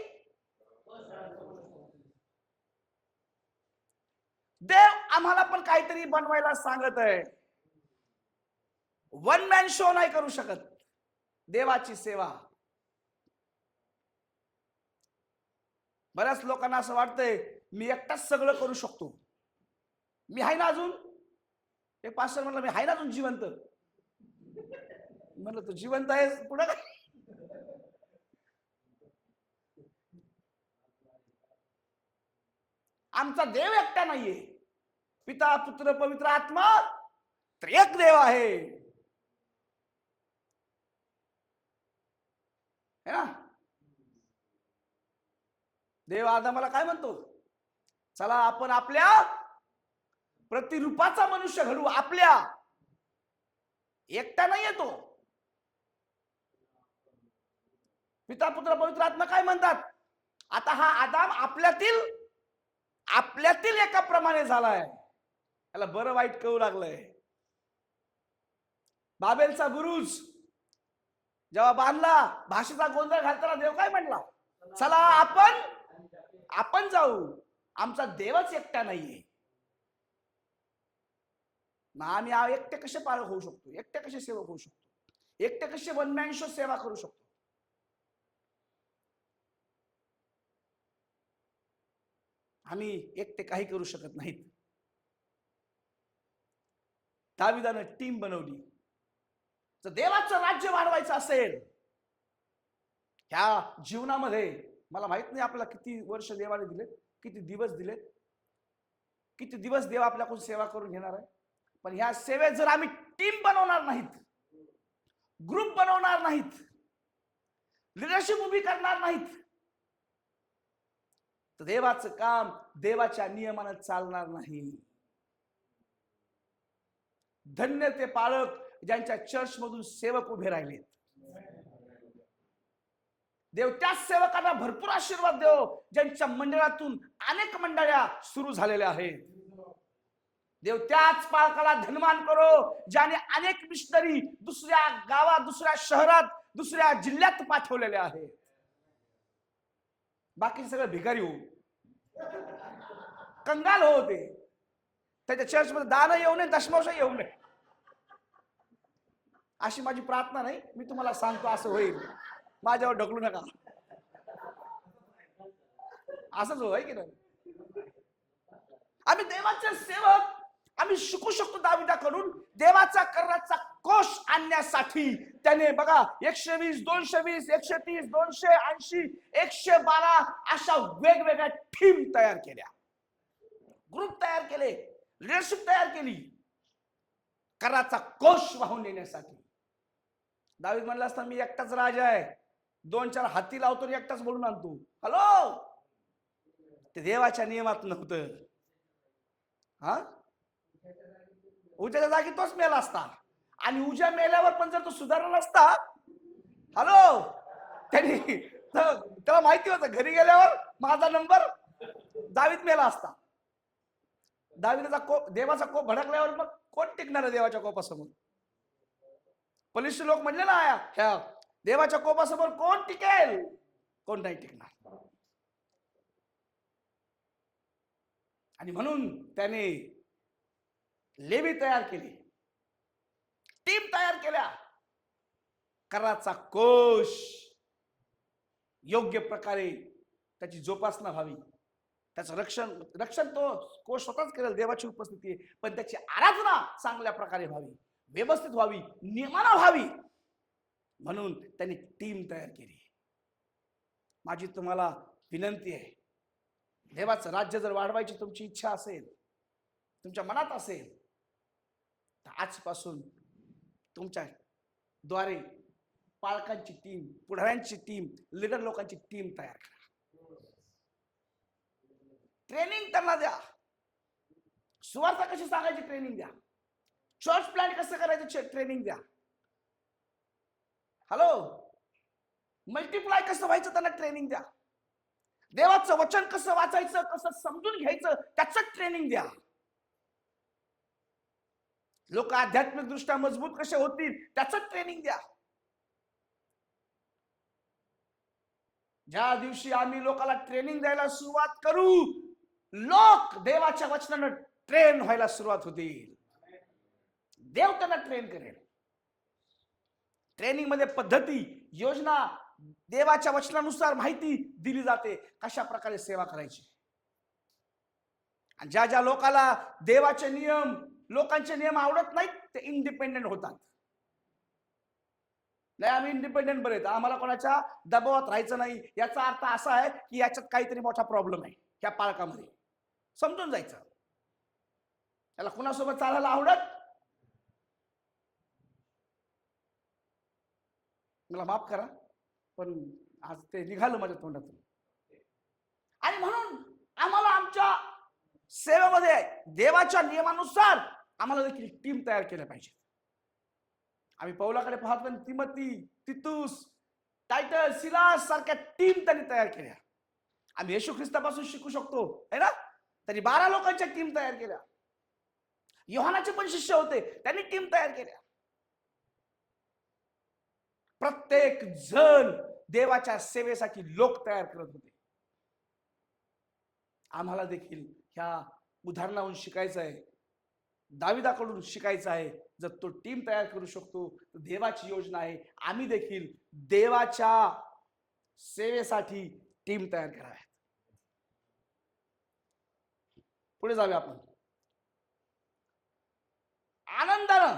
A: देव आम्हाला पण काहीतरी बनवायला सांगत आहे. वन मॅन शो नाही करू शकत देवाची सेवा. बऱ्याच लोकांना असं वाटतंय मी एकटाच सगळं करू शकतो. मी आहे ना अजून. एक पास्टर म्हणलं, मी आहे ना अजून जिवंत. म्हणलं तू जिवंत आहेस पुढे काय? आमचा देव एकटा नाहीये. पिता, पुत्र, पवित्र आत्मा त्रिएक देव आहे ना. देव आदमाला काय म्हणतो? चला आपण आपल्या प्रतिरूपाचा मनुष्य घडू. आपल्या एकटा नाही येतो. पिता, पुत्र, पवित्र आत्मा काय म्हणतात? आता हा आदाम आपल्यातील एकाप्रमाणे झालाय. त्याला बरं वाईट कळू लागलंय. बाबेलचा बुरुज जेव्हा बांधला, भाषेचा गोंधळ घालताना देव काय म्हणला? चला आपण जाऊ. आमचा देवच एकटा नाहीये. मग आम्ही एकटे कसे पालक होऊ शकतो? एकटे कसे सेवक होऊ शकतो? एकटे कसे वन मॅन शो सेवा करू शकतो? आम्ही एकटे काही करू शकत नाहीत. दाविदाने टीम बनवली. जर देवाचं राज्य वाढवायचं असेल ह्या जीवनामध्ये, मला माहित नाही आपल्याला किती वर्ष देवाने दिले, किती दिवस दिले, किती दिवस देव आपल्याकडून सेवा करून घेणार आहे, पण ह्या सेवेत जर आम्ही टीम बनवणार नाहीत, ग्रुप बनवणार नाहीत, लिडरशिप उभी करणार नाहीत, तर देवाचं काम देवाच्या नियमानं चालणार नाही. धन्य ते पालक ज्यांच्या चर्च मधून सेवक उभे राहिलेत. देव त्याच सेवकांना भरपूर आशीर्वाद देव ज्यांच्या मंडळातून अनेक मंडळ्या सुरू झालेल्या आहेत. देव त्याच पालकाला धन्यवान करो ज्याने अनेक मिशनरी दुसऱ्या गावात, दुसऱ्या शहरात, दुसऱ्या जिल्ह्यात पाठवलेले आहेत. बाकी सगळं भिकारी हो, कंगाल होते, त्याच्या चर्च मध्ये दान येऊ नये, दशमांश येऊ नये, अशी माझी प्रार्थना नाही. मी तुम्हाला सांगतो असं होईल, माझ्यावर ढकलू नका. असंच होय की नाही? आम्ही देवाचे सेवक, आम्ही शिकू शकतो दाविदाकडून. देवाचा कराचा कोश आणण्यासाठी त्याने बघा 120, 220, 130, 280, 112 अशा वेगवेगळ्या टीम तयार केल्या, ग्रुप तयार केले, लिडरशिप तयार केली कराचा कोश वाहून नेण्यासाठी. दावीद म्हणला असता मी एकटाच राजा आहे, 2-4 हाती लावतो आणि एकटाच बोलून आणतो. हॅलो, ते देवाच्या नियमात नव्हतं. हा, उज्याच्या जागी तोच मेला असता, आणि उज्या मेल्यावर पण जर तो सुधारला नसता, हॅलो, त्याला माहिती होतं घरी गेल्यावर माझा नंबर, दावीद मेला असता. दावीदाचा देवाचा कोप भडकल्यावर मग कोण टिकणार आहे देवाच्या कोपासमोर? बलिष्ठ लोक म्हणले ना, ह्या देवाच्या कोपासमोर कोण टिकेल? कोण नाही टिकणार. आणि म्हणून त्याने लेवी तयार केली, टीम तयार केल्या, कराचा कोश योग्य प्रकारे त्याची जोपासना व्हावी, त्याचं रक्षण तो कोश स्वतःच करेल, देवाची उपस्थिती आहे, पण त्याची आराधना चांगल्या प्रकारे व्हावी, व्यवस्थित व्हावी, नियमानं व्हावी, म्हणून त्यांनी टीम तयार केली. माझी तुम्हाला विनंती आहे, देवाचं राज्य जर वाढवायची तुमची इच्छा असेल, तुमच्या मनात असेल, तर आजपासून तुमच्या द्वारे पालकांची टीम, पुढाऱ्यांची टीम, लीडर लोकांची टीम तयार करा. ट्रेनिंग त्यांना द्या, सुवार्ता कशी सांगायची ट्रेनिंग द्या, चर्च प्लॅन कसं करायचं ट्रेनिंग द्या. हॅलो, मल्टिप्लाय कसं व्हायचं त्यांना ट्रेनिंग द्या. देवाचं वचन कसं वाचायचं, कसं समजून घ्यायचं त्याचं ट्रेनिंग द्या. लोक आध्यात्मिक दृष्ट्या मजबूत कसे होतील त्याचं ट्रेनिंग द्या. ज्या दिवशी आम्ही लोकांना ट्रेनिंग द्यायला सुरुवात करू, लोक देवाच्या वचनानं ट्रेन व्हायला सुरुवात होतील. देव त्यांना ट्रेन करेल. ट्रेनिंग मध्ये पद्धती, योजना, देवाच्या वचनानुसार माहिती दिली जाते कशा प्रकारे सेवा करायची. आणि ज्या ज्या लोकांना देवाचे नियम, लोकांचे नियम आवडत नाहीत ते इंडिपेंडेंट होतात. नाही आम्ही इंडिपेंडेंट बरेत, आम्हाला कोणाच्या दबावात राहायचं नाही, याचा अर्थ असा आहे की याच्यात काहीतरी मोठा प्रॉब्लेम आहे त्या पालकामध्ये. समजून जायचं, त्याला कुणासोबत चालायला आवडत, मला माफ करा पण आज ते निघालं माझ्या तोंडातून. आणि म्हणून आम्हाला आमच्या सेवेमध्ये देवाच्या नियमानुसार आम्हाला देखील टीम तयार केल्या पाहिजे. आम्ही पौलाकडे पाहतो, तिमोथी, तितुस, टायटस, सिलास सारख्या टीम त्यांनी तयार केल्या. आम्ही येशू ख्रिस्तापासून शिकू शकतो है ना, त्यांनी 12 लोकांच्या टीम तयार केल्या. योहानाचे पण शिष्य होते, त्यांनी टीम तयार केल्या. प्रत्येक जण देवाच्या सेवेसाठी लोक तयार करत होते. आम्हाला देखील ह्या उदाहरणावरून शिकायचं आहे, दाविदाकडून शिकायचं आहे. जर तो टीम तयार करू शकतो तर देवाची योजना आहे, आम्ही देखील देवाच्या सेवेसाठी टीम तयार कराव्या. पुढे जाऊया आपण आनंदानं.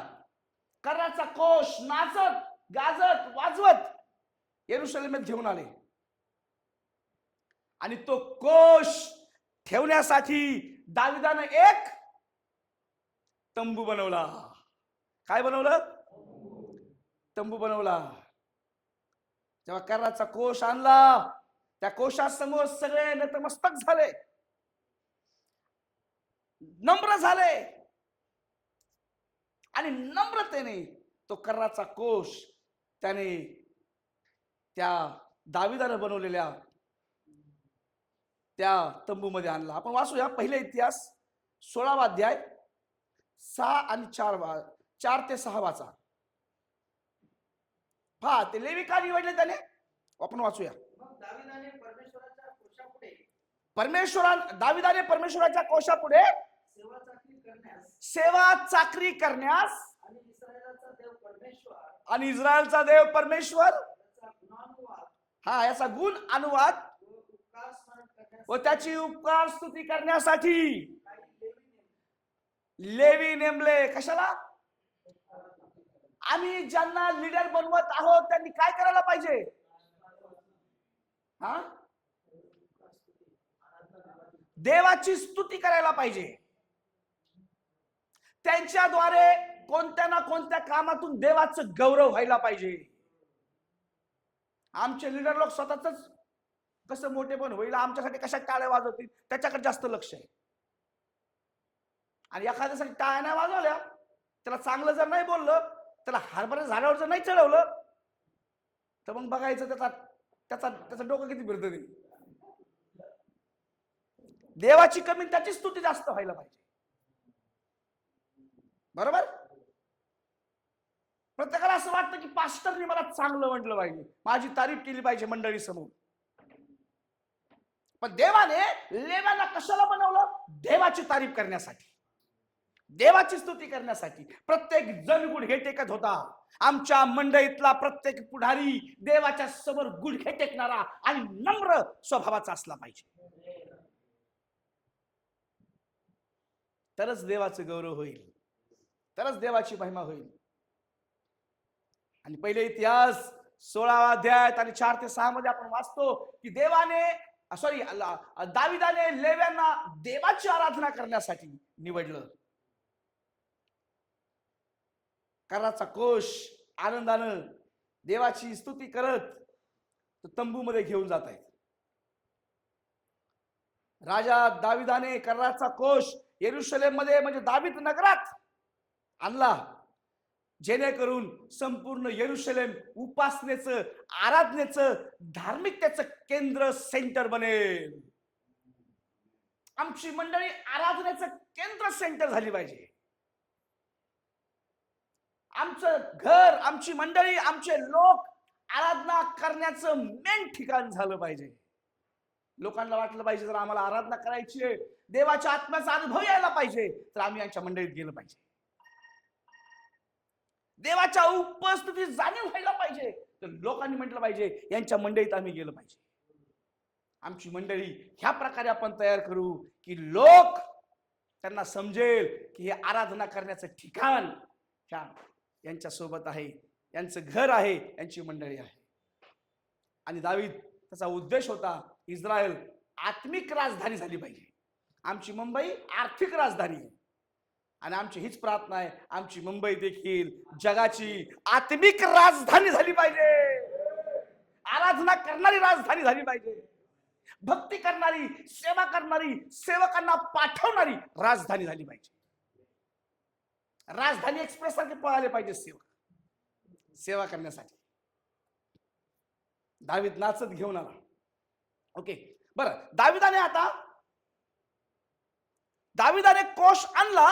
A: कर्णाचा कोश नाचत गाजत वाजवत यरुशलेमेत घेऊन आले आणि तो कोश ठेवण्यासाठी दाविदानं एक तंबू बनवला. काय बनवलं? तंबू बनवला. जेव्हा कर्णाचा कोश आणला, त्या कोशासमोर सगळे नतमस्तक झाले, नम्र झाले आणि नम्रतेने तो कर्णाचा कोश त्याने त्या दाविदानं बनवलेल्या त्या तंबूमध्ये आणला. आपण वाचूया पहिले इतिहास 16वा अध्याय 6 आणि 4 ते 6 वाचा. पहा ते लेवी का निवडले त्याने, आपण वाचूया.
B: मग दाविदाने परमेश्वराच्या कोशापुढे
A: दाविदाने परमेश्वराच्या कोशापुढे
B: सेवा चाकरी करण्यास
A: सेवा चाकरी करण्यास
B: आणि इस्रायलाचा देव परमेश्वर
A: आणि इस्रायलचा देव परमेश्वर
B: त्याचा गुणानुवाद
A: याचा गुण अनुवाद
B: व उपकार स्मरण करण्यास
A: व त्याची उपकार स्तुती करण्यासाठी
B: काही
A: लेवी नेमले. कशाला? आम्ही ज्यांना लीडर बनवत आहोत त्यांनी काय करायला पाहिजे? हा, देवाची स्तुती करायला पाहिजे. त्यांच्याद्वारे कोणत्या ना कोणत्या कामातून देवाचं गौरव व्हायला पाहिजे. आमचे लीडर लोक स्वतःच कसं मोठे पण होईल, आमच्यासाठी कशा टाळ्या वाजवतील त्याच्याकडे जास्त लक्ष आहे. आणि एखाद्यासाठी टाळ्या नाही वाजवल्या, त्याला चांगलं जर नाही बोललं, त्याला हरभरा झाडावर जर नाही चढवलं, तर मग बघायचं त्याचं डोकं किती फिरतं ते. देवाची कमी त्याची स्तुती जास्त व्हायला पाहिजे. बरोबर? प्रत्येकाला असं वाटतं की पास्टरनी मला चांगलं म्हटलं पाहिजे, माझी तारीफ केली पाहिजे मंडळी समोर. पण देवाने लेव्यांना कशाला बनवलं? देवाची तारीफ करण्यासाठी, देवाची स्तुती करण्यासाठी. प्रत्येक जण गुडघे टेकत होता. आमच्या मंडळीतला प्रत्येक पुढारी देवाच्या समोर गुडघे टेकणारा आणि नम्र स्वभावाचा असला पाहिजे, तरच देवाचं गौरव होईल, तरच देवाची महिमा होईल. आणि पहिले इतिहास 16वा अध्याय आणि 4 ते 6 मध्ये आपण वाचतो की दाविदाने लेव्यांना देवाची आराधना करण्यासाठी निवडलं. कर्णाचा कोश आनंदानं देवाची स्तुती करत तंबूमध्ये घेऊन जात आहेत. राजा दाविदाने कर्णाचा कोश यरुशलेम मध्ये म्हणजे दावीद नगरात आणला, जेणेकरून संपूर्ण यरुशलेम उपासनेचं, आराधनेचं, धार्मिकतेचं केंद्र, सेंटर बनेल. आमची मंडळी आराधनेचं केंद्र, सेंटर झाली पाहिजे. आमचं घर, आमची मंडळी, आमचे लोक आराधना करण्याचं मेन ठिकाण झालं पाहिजे. लोकांना वाटलं पाहिजे जर आम्हाला आराधना करायची आहे, देवाच्या आत्म्याचा अनुभव यायला पाहिजे, तर आम्ही यांच्या मंडळीत गेलं पाहिजे. देवाच्या उपस्थितीत जाणीव व्हायला पाहिजे, तर लोकांनी म्हटलं पाहिजे यांच्या मंडळीत आम्ही गेलं पाहिजे. आमची मंडळी ह्या प्रकारे आपण तयार करू की लोक त्यांना समजेल की हे आराधना करण्याचं ठिकाण यांच्या सोबत आहे, यांचं घर आहे, यांची मंडळी आहे. आणि दावीद त्याचा उद्देश होता इस्रायल आत्मिक राजधानी झाली पाहिजे. आमची मुंबई आर्थिक राजधानी आहे आणि आमची हीच प्रार्थना आहे, आमची मुंबई देखील जगाची आत्मिक राजधानी झाली पाहिजे, आराधना करणारी राजधानी झाली पाहिजे, भक्ती करणारी, सेवा करणारी, सेवकांना पाठवणारी राजधानी झाली पाहिजे. राजधानी एक्सप्रेस सारखे पळाले पाहिजे सेवा करण्यासाठी. दावीद नाचत घेऊन आला. ओके, बरं. दाविदाने कोश आणला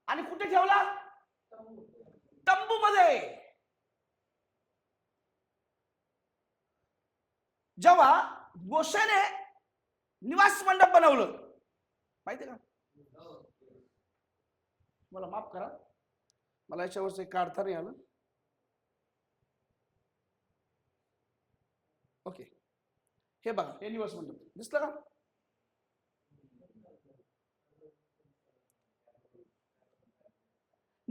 A: आणि कुठे ठेवला? तंबू मध्ये. जेव्हा मोशेने निवास मंडप बनवलं, माहिती का? मला माफ करा, मला याच्यावरच एक काढता नाही आलं. ओके, हे बघा, हे निवास मंडप दिसलं का?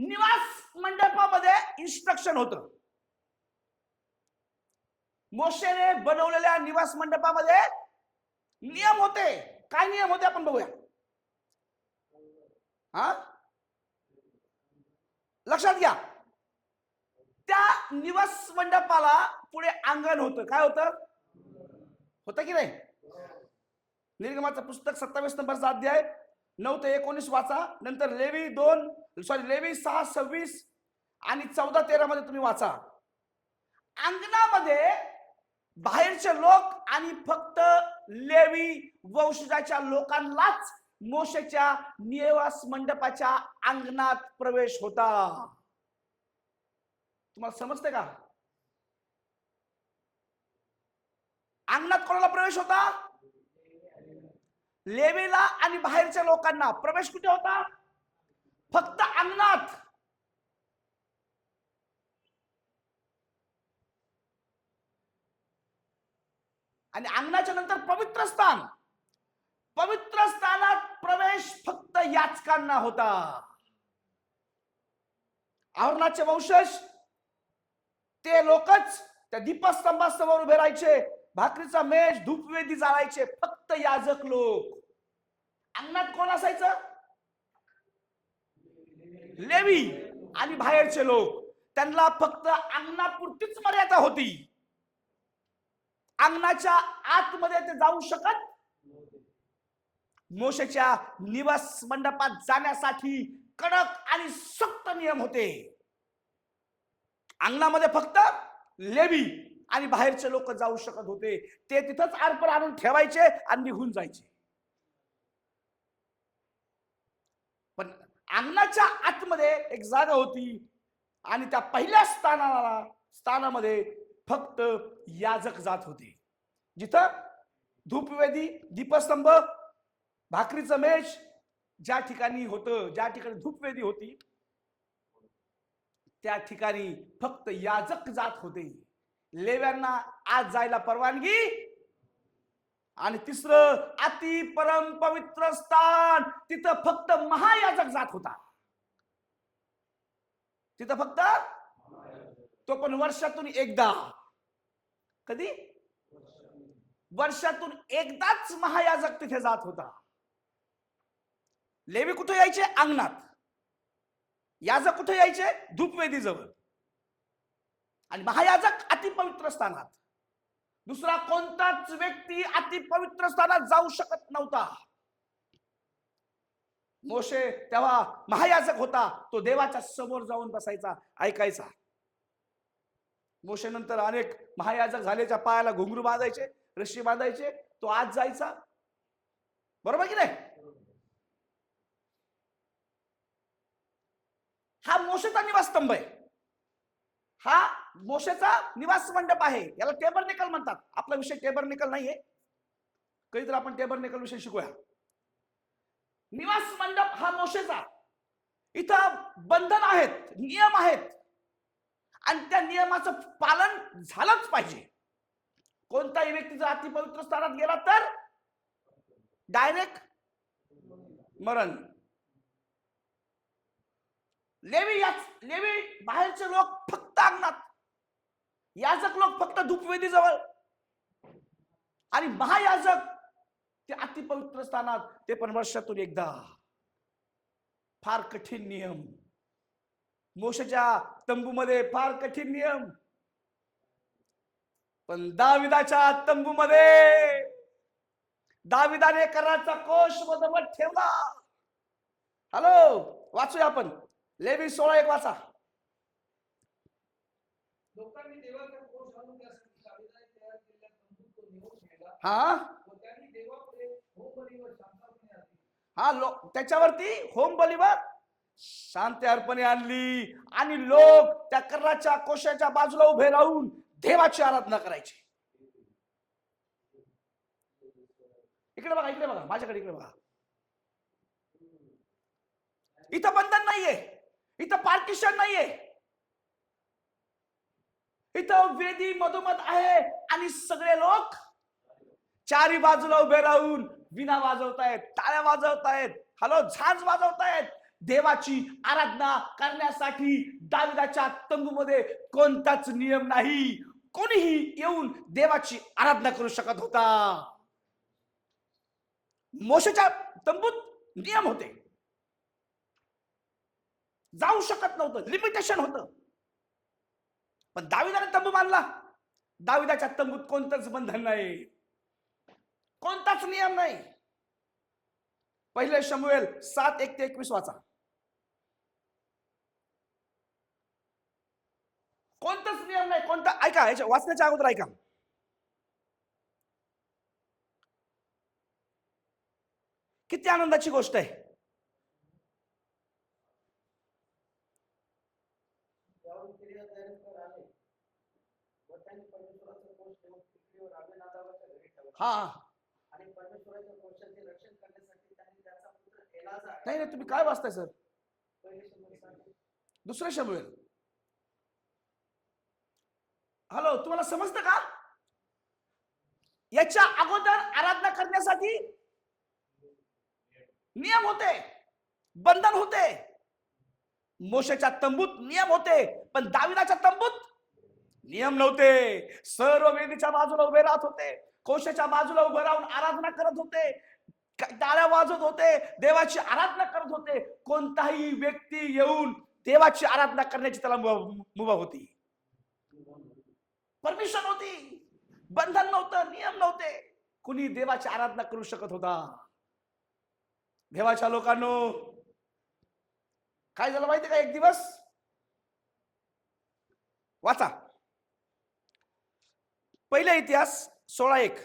A: निवास मंडपामध्ये इन्स्ट्रक्शन होतं. मोशेने बनवलेल्या निवास मंडपामध्ये नियम होते. काय नियम होते आपण बघूया. हा, लक्षात घ्या. त्या निवास मंडपाला पुढे अंगण होतं. काय होतं? होतं की नाही? निर्गमाचं पुस्तक 27 नंबरचा अध्याय 9 ते 19 वाचा. नंतर लेवी 6, 26 आणि 14, 13 मध्ये तुम्ही वाचा. अंगणामध्ये बाहेरचे लोक आणि फक्त लेवी वंशजाच्या लोकांनाच मोशेच्या निवास मंडपाच्या अंगणात प्रवेश होता. तुम्हाला समजते का? अंगणात कोणाला प्रवेश होता? लेवीला आणि बाहेरच्या लोकांना. प्रवेश कुठे होता? फक्त अंगणात. आणि अंगणाच्या नंतर पवित्र स्थान. पवित्र स्थानात प्रवेश फक्त याचकांना होता. अहरोनाचे वंशज ते लोकच त्या दीपस्तंभासमोर उभे राहायचे. भाकरीचा मेज, धूपवेदी जाळायचे फक्त याजक लोक. अंगणात कोण असायचं? लेवी आणि बाहेरचे लोक. त्यांना फक्त अंगणापुरतीच मर्यादा होती. अंगणाच्या आतमध्ये ते जाऊ शकत. मोशेच्या निवास मंडपात जाण्यासाठी कडक आणि सक्त नियम होते. अंगणामध्ये फक्त लेवी आणि बाहेरचे लोक जाऊ शकत होते. ते तिथंच अर्पण आणून ठेवायचे आणि निघून जायचे. पण अंगणाच्या आतमध्ये एक जागा होती आणि त्या पहिल्या स्थानामध्ये फक्त याजक जात होते. जिथं धूपवेदी, दीपस्तंभ, भाकरीचं मेज ज्या ठिकाणी होतं, ज्या ठिकाणी धूपवेदी होती, त्या ठिकाणी फक्त याजक जात होते. लेव्यांना आज जायला परवानगी. आणि तिसरं अति परम पवित्र स्थान, तिथं फक्त महायाजक जात होता. तिथं फक्त, तो पण वर्षातून एकदा. कधी? वर्षातून एकदाच महायाजक तिथे जात होता. लेवी कुठे यायचे? अंगणात. याजक कुठे यायचे? धूपवेदी जवळ. आणि महायाजक अतिपवित्र स्थानात. दुसरा कोणताच व्यक्ती अतिपवित्र स्थानात जाऊ शकत नव्हता. मोशे तेव्हा महायाजक होता. तो देवाच्या समोर जाऊन बसायचा, ऐकायचा. मोशे नंतर अनेक महायाजक झाल्याच्या पायाला घुंगरू बांधायचे, रस्सी बांधायचे. तो आज जायचा. बरोबर की नाही? हा मोशेचा निवास स्तंभ आहे. हा मोशेचा निवास मंडप आहे. याला टेबरनेकल म्हणतात. आपला विषय टेबरनेकल नाहीये. कधीतरी आपण टेबरनेकल विषय शिकूया. निवास मंडप हा मोशेचा. इथं बंधन आहेत, नियम आहेत आणि त्या नियमाचं पालन झालंच पाहिजे. कोणताही व्यक्ती जर अतिपवित्र स्थानात गेला तर डायरेक्ट मरण. लेवी बाहेरचे लोक फक्त अंगणात, याजक लोक फक्त धूपवेदी जवळ आणि महायाजक ते अतिपवित्र स्थानात, ते पण वर्षातून एकदा. फार कठीण नियम. मोशेच्या तंबूमध्ये फार कठीण नियम. पण दाविदाच्या तंबूमध्ये दाविदाने कराचा कोश मधोमध ठेवला. हॅलो, वाचूया आपण लेवी 16:1 वाचा.
C: लोकांनी देवाचा कोश आणून त्यासाठी दाविदाने तयार केलेल्या तंबूत तो नेऊन ठेवला.
A: हा,
C: व त्यांनी देवापुढे होमबली व शांतार्पणे आणली.
A: हा, त्याच्यावरती होम बलीवर शांती अर्पणे आणली आणि लोक त्या कराच्या कोशाच्या बाजूला उभे राहून देवाची आराधना करायची. इकडे बघा, इकडे बघा, माझ्याकडे इकडे बघा. इथं बंधन नाहीये, इथं पार्टिशन नाहीये. इथं वेदी मधोमध आहे आणि सगळे लोक चारी बाजूला उभे राहून विणा वाजवतायत, टाळ्या वाजवतायत, हॅलो, झांज वाजवतायत, देवाची आराधना करण्यासाठी दाविदाच्या तंबूमध्ये कोणताच नियम नाही. कोणीही येऊन देवाची आराधना करू शकत होता. मोशेच्या तंबूत नियम होते, जाऊ शकत नव्हतं, लिमिटेशन होतं. पण दाविदाने तंबू बांधला. दाविदाच्या तंबूत कोणतंच बंधन नाही, कोणताच नियम नाही. पहिले शमूएल 7:1-21 वाचा. कोणताच नियम नाही, कोणता. ऐका, याच्या वाचण्याच्या अगोदर ऐका. किती आनंदाची गोष्ट आहे.
B: त्यावर किर्यातयेआरीमवर आले व त्यांनी परमेश्वराचा कोष ठेवून पृथ्वीवर अभिनादाबाच्या घरी ठेवला.
A: हा,
B: आणि परमेश्वराच्या कोशाचे रक्षण करण्यासाठी त्यांनी त्याचा पुत्र एलाझार.
A: नाही नाही, तुम्ही काय वाचताय सर?
B: पहिले शमूएल 7.
A: दुसरे शमूएल. हॅलो, तुम्हाला समजतं का? याच्या अगोदर आराधना करण्यासाठी नियम होते, बंधन होते. मोशेच्या तंबूत नियम होते, पण दाविदाच्या तंबूत नियम नव्हते. सर्व वेदीच्या बाजूला उभे राहत होते, कोशाच्या बाजूला उभे राहून आराधना करत होते, टाळ्या वाजवत होते, देवाची आराधना करत होते. कोणताही व्यक्ती येऊन देवाची आराधना करण्याची त्याला मुभा होती, परमिशन होती. बंधन नव्हतं, नियम नव्हते. कुणी देवाची आराधना करू शकत होता. देवाच्या लोकांनो, काय झालं माहिती का? एक दिवस वाचा, पहिले इतिहास 16:1.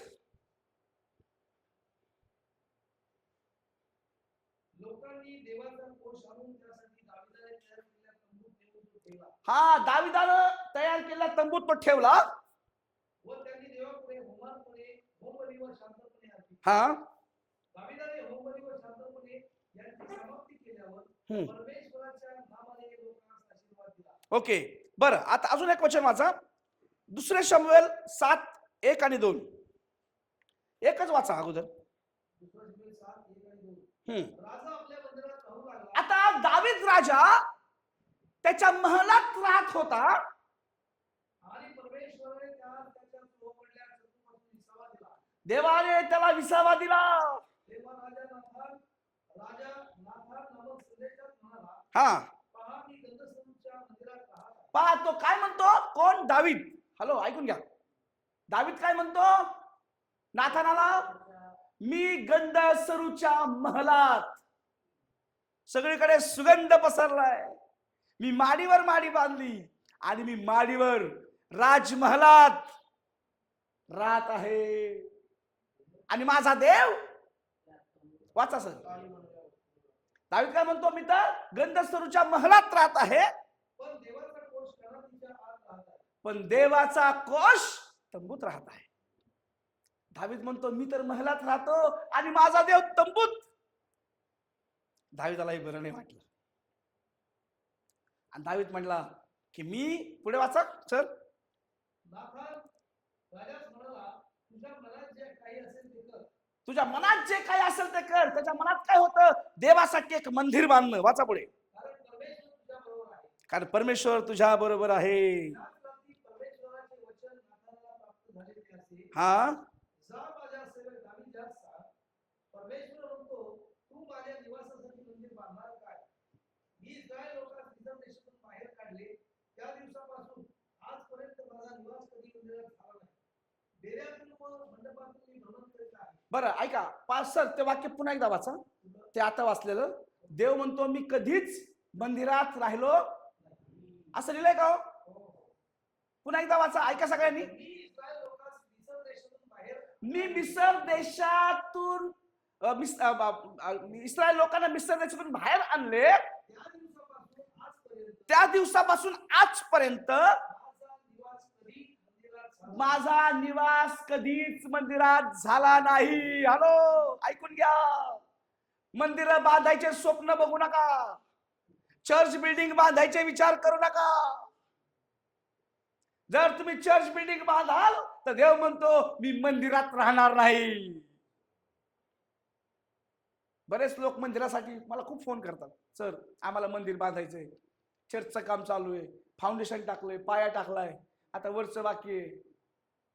C: लोकांनी देवाचा कोष आणून त्यासाठी दाविदाने तयार केलेल्या तंबूत नेऊन तो ठेवला.
A: हा, दाविदानं तयार केलेला तंबूत तो ठेवला.
C: व त्यांनी देवापुढे होमबलीवर शांतपणे अर्पण.
A: हा,
C: दाविदाने होमबलीवर शांतपणे यांची समाप्ती केल्यावर परमेश्वराच्या नावाने लोकांना आशीर्वाद दिला.
A: ओके, बरं. आता अजून एक वचन वाचा, दुसरे शमूएल 7:1-2. एकच वाचा अगोदर.
C: दुसरा शमूएल 7:1-2. राजा आपल्या मंदिरात राहू लागला.
A: आता दावीद राजा त्याच्या महलात राहत होता
C: आणि परमेश्वराने त्याच्या चोपडल्या शत्रूपासून विसावा दिला.
A: देवाने त्याला विसावा दिला.
C: तेव्हा राजा नाथान नामक संदेशात म्हणाला,
A: हा,
C: पहा मी गंधस्वरूपच्या मंदिरात राहत आहे.
A: पहा तो काय म्हणतो. कोण? दावीद. हॅलो, ऐकून घ्या. दावीद काय म्हणतो नाथानाला? मी गंधस्वरूपच्या महलात, सगळीकडे सुगंध पसरलाय, मी माडीवर माडी बांधली आणि मी माडीवर राजमहलात राहत आहे. आणि माझा देव, वाचा सर. दावीद काय म्हणतो? मी तर गंधस्वरूपच्या महलात राहत आहे,
C: पण देवाचा कोष कणादीच्या आत राहत आहे.
A: पण देवाचा कोष तंबूत राहत आहे. दावीद म्हणतो मी तर महलात राहतो आणि माझा देव तंबूत. दावीदालाही बरं नाही वाटलं आणि दावीद म्हणला की मी, पुढे वाचा सर.
C: नाथान राजास म्हणाला, तुझ्या मनात जे काही असेल ते कर.
A: तुझ्या मनात जे काही असेल ते कर. त्याच्या मनात काय होतं? देवासाठी एक मंदिर बांधणं. वाचा पुढे.
C: कारण परमेश्वर तुझ्या बरोबर आहे.
A: कारण परमेश्वर तुझ्या बरोबर आहे.
C: परमेश्वराचे वचन नाथानाला प्राप्त झाले ते असे,
A: हा,
C: जा माझ्या सेवक दावीदास सांग, परमेश्वर म्हणतो, तू माझ्या निवासासाठी मंदिर बांधणार काय? मी इस्रायल लोकांस मिस्र देशातून बाहेर काढले त्या दिवसापासून आजपर्यंत माझा निवास कधी मंदिरात झाला नाही. डेऱ्यातून व मंडपातून मी भ्रमण करीत आहे.
A: बरं ऐका पाच सर, ते वाक्य पुन्हा एकदा वाचा. ते आता वाचलेलं. देव म्हणतो मी कधीच मंदिरात राहिलो, असं लिहिलंय का हो? पुन्हा एकदा वाचा, ऐका सगळ्यांनी.
C: मी इस्रायल लोकांस मिस्र देशातून बाहेर,
A: मी मिस्र देशातून इस्रायल लोकांना मिस्र देशातून बाहेर आणले, त्या दिवसापासून आजपर्यंत माझा निवास कधीच मंदिरात झाला नाही. हॅलो, ऐकून घ्या. मंदिर बांधायचे स्वप्न बघू नका, चर्च बिल्डिंग बांधायचे विचार करू नका. जर तुम्ही चर्च बिल्डिंग बांधाल तर देव म्हणतो मी मंदिरात राहणार नाही. बरेच लोक मंदिरासाठी मला खूप फोन करतात, सर आम्हाला मंदिर बांधायचंय, चर्चचं काम चालू आहे, फाउंडेशन टाकलंय, पाया टाकलाय, आता वरचं बाकी आहे,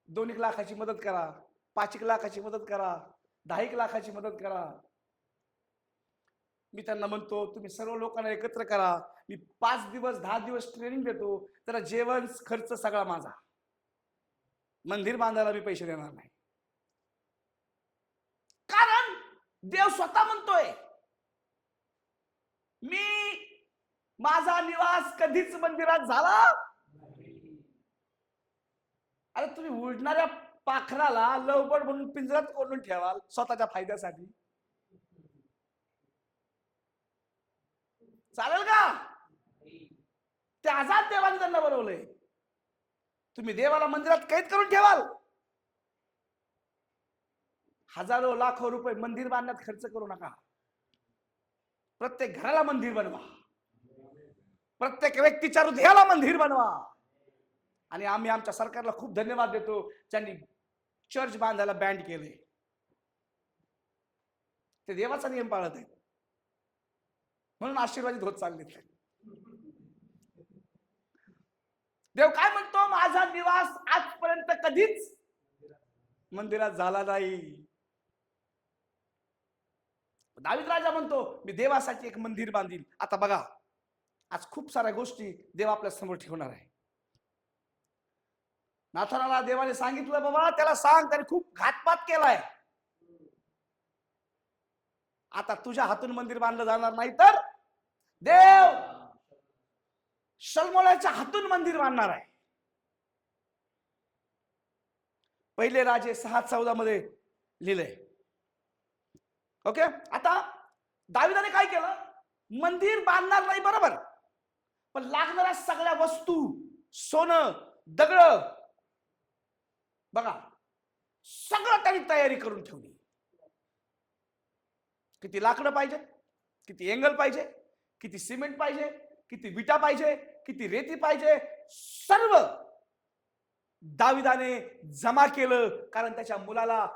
A: 2 लाखाची मदत करा, 5 लाखाची मदत करा, 10 लाखाची मदत करा. मी त्यांना म्हणतो तुम्ही सर्व लोकांना एकत्र करा, मी 5 दिवस 10 दिवस ट्रेनिंग देतो, त्याला जेवण खर्च सगळा माझा, मंदिर बांधायला मी पैसे देणार नाही. कारण देव स्वतः म्हणतोय मी माझा निवास कधीच मंदिरात झाला. अरे तुम्ही उडणाऱ्या पाखराला लवबड म्हणून पिंजऱ्यात कोंडून ठेवाल स्वतःच्या फायद्यासाठी, चालेल का? त्याचा देवाने त्यांना बनवलंय. तुम्ही देवाला मंदिरात कैद करून ठेवाल, हजारो लाखो रुपये मंदिर बांधण्यात खर्च करू नका. प्रत्येक घराला मंदिर बनवा, प्रत्येक व्यक्तीच्या हृदयाला मंदिर बनवा. आणि आम्ही आमच्या सरकारला खूप धन्यवाद देतो ज्यांनी चर्च बांधायला बॅन केले. ते देवाचा नियम पाळत आहेत म्हणून आशीर्वादित होत चालले. देव काय म्हणतो, माझा निवास आजपर्यंत कधीच मंदिरात झाला नाही. दावीद राजा म्हणतो मी देवासाठी एक मंदिर बांधील. आता बघा, आज खूप साऱ्या गोष्टी देव आपल्या समोर ठेवणार आहे. नाथानाला देवाने सांगितलं बाबा त्याला सांग, त्याने खूप घातपात केलाय, आता तुझ्या हातून मंदिर बांधलं जाणार नाही, तर देव शल्मोनाच्या हातून मंदिर बांधणार आहे. पहिले राजे 6:14 मध्ये लिहिलंय. ओके, आता दाविदाने काय केलं, मंदिर बांधणार नाही बरोबर, पण लागणाऱ्या सगळ्या वस्तू, सोनं, दगड, बघा सगळं त्यांनी तयारी करून ठेवली. किती लाकडं पाहिजे, किती एंगल पाहिजे, किती सिमेंट पाहिजे, किती विटा पाहिजे, किती रेती पाहिजे, सर्व दाविदाने जमा केलं. कारण त्याच्या मुलाला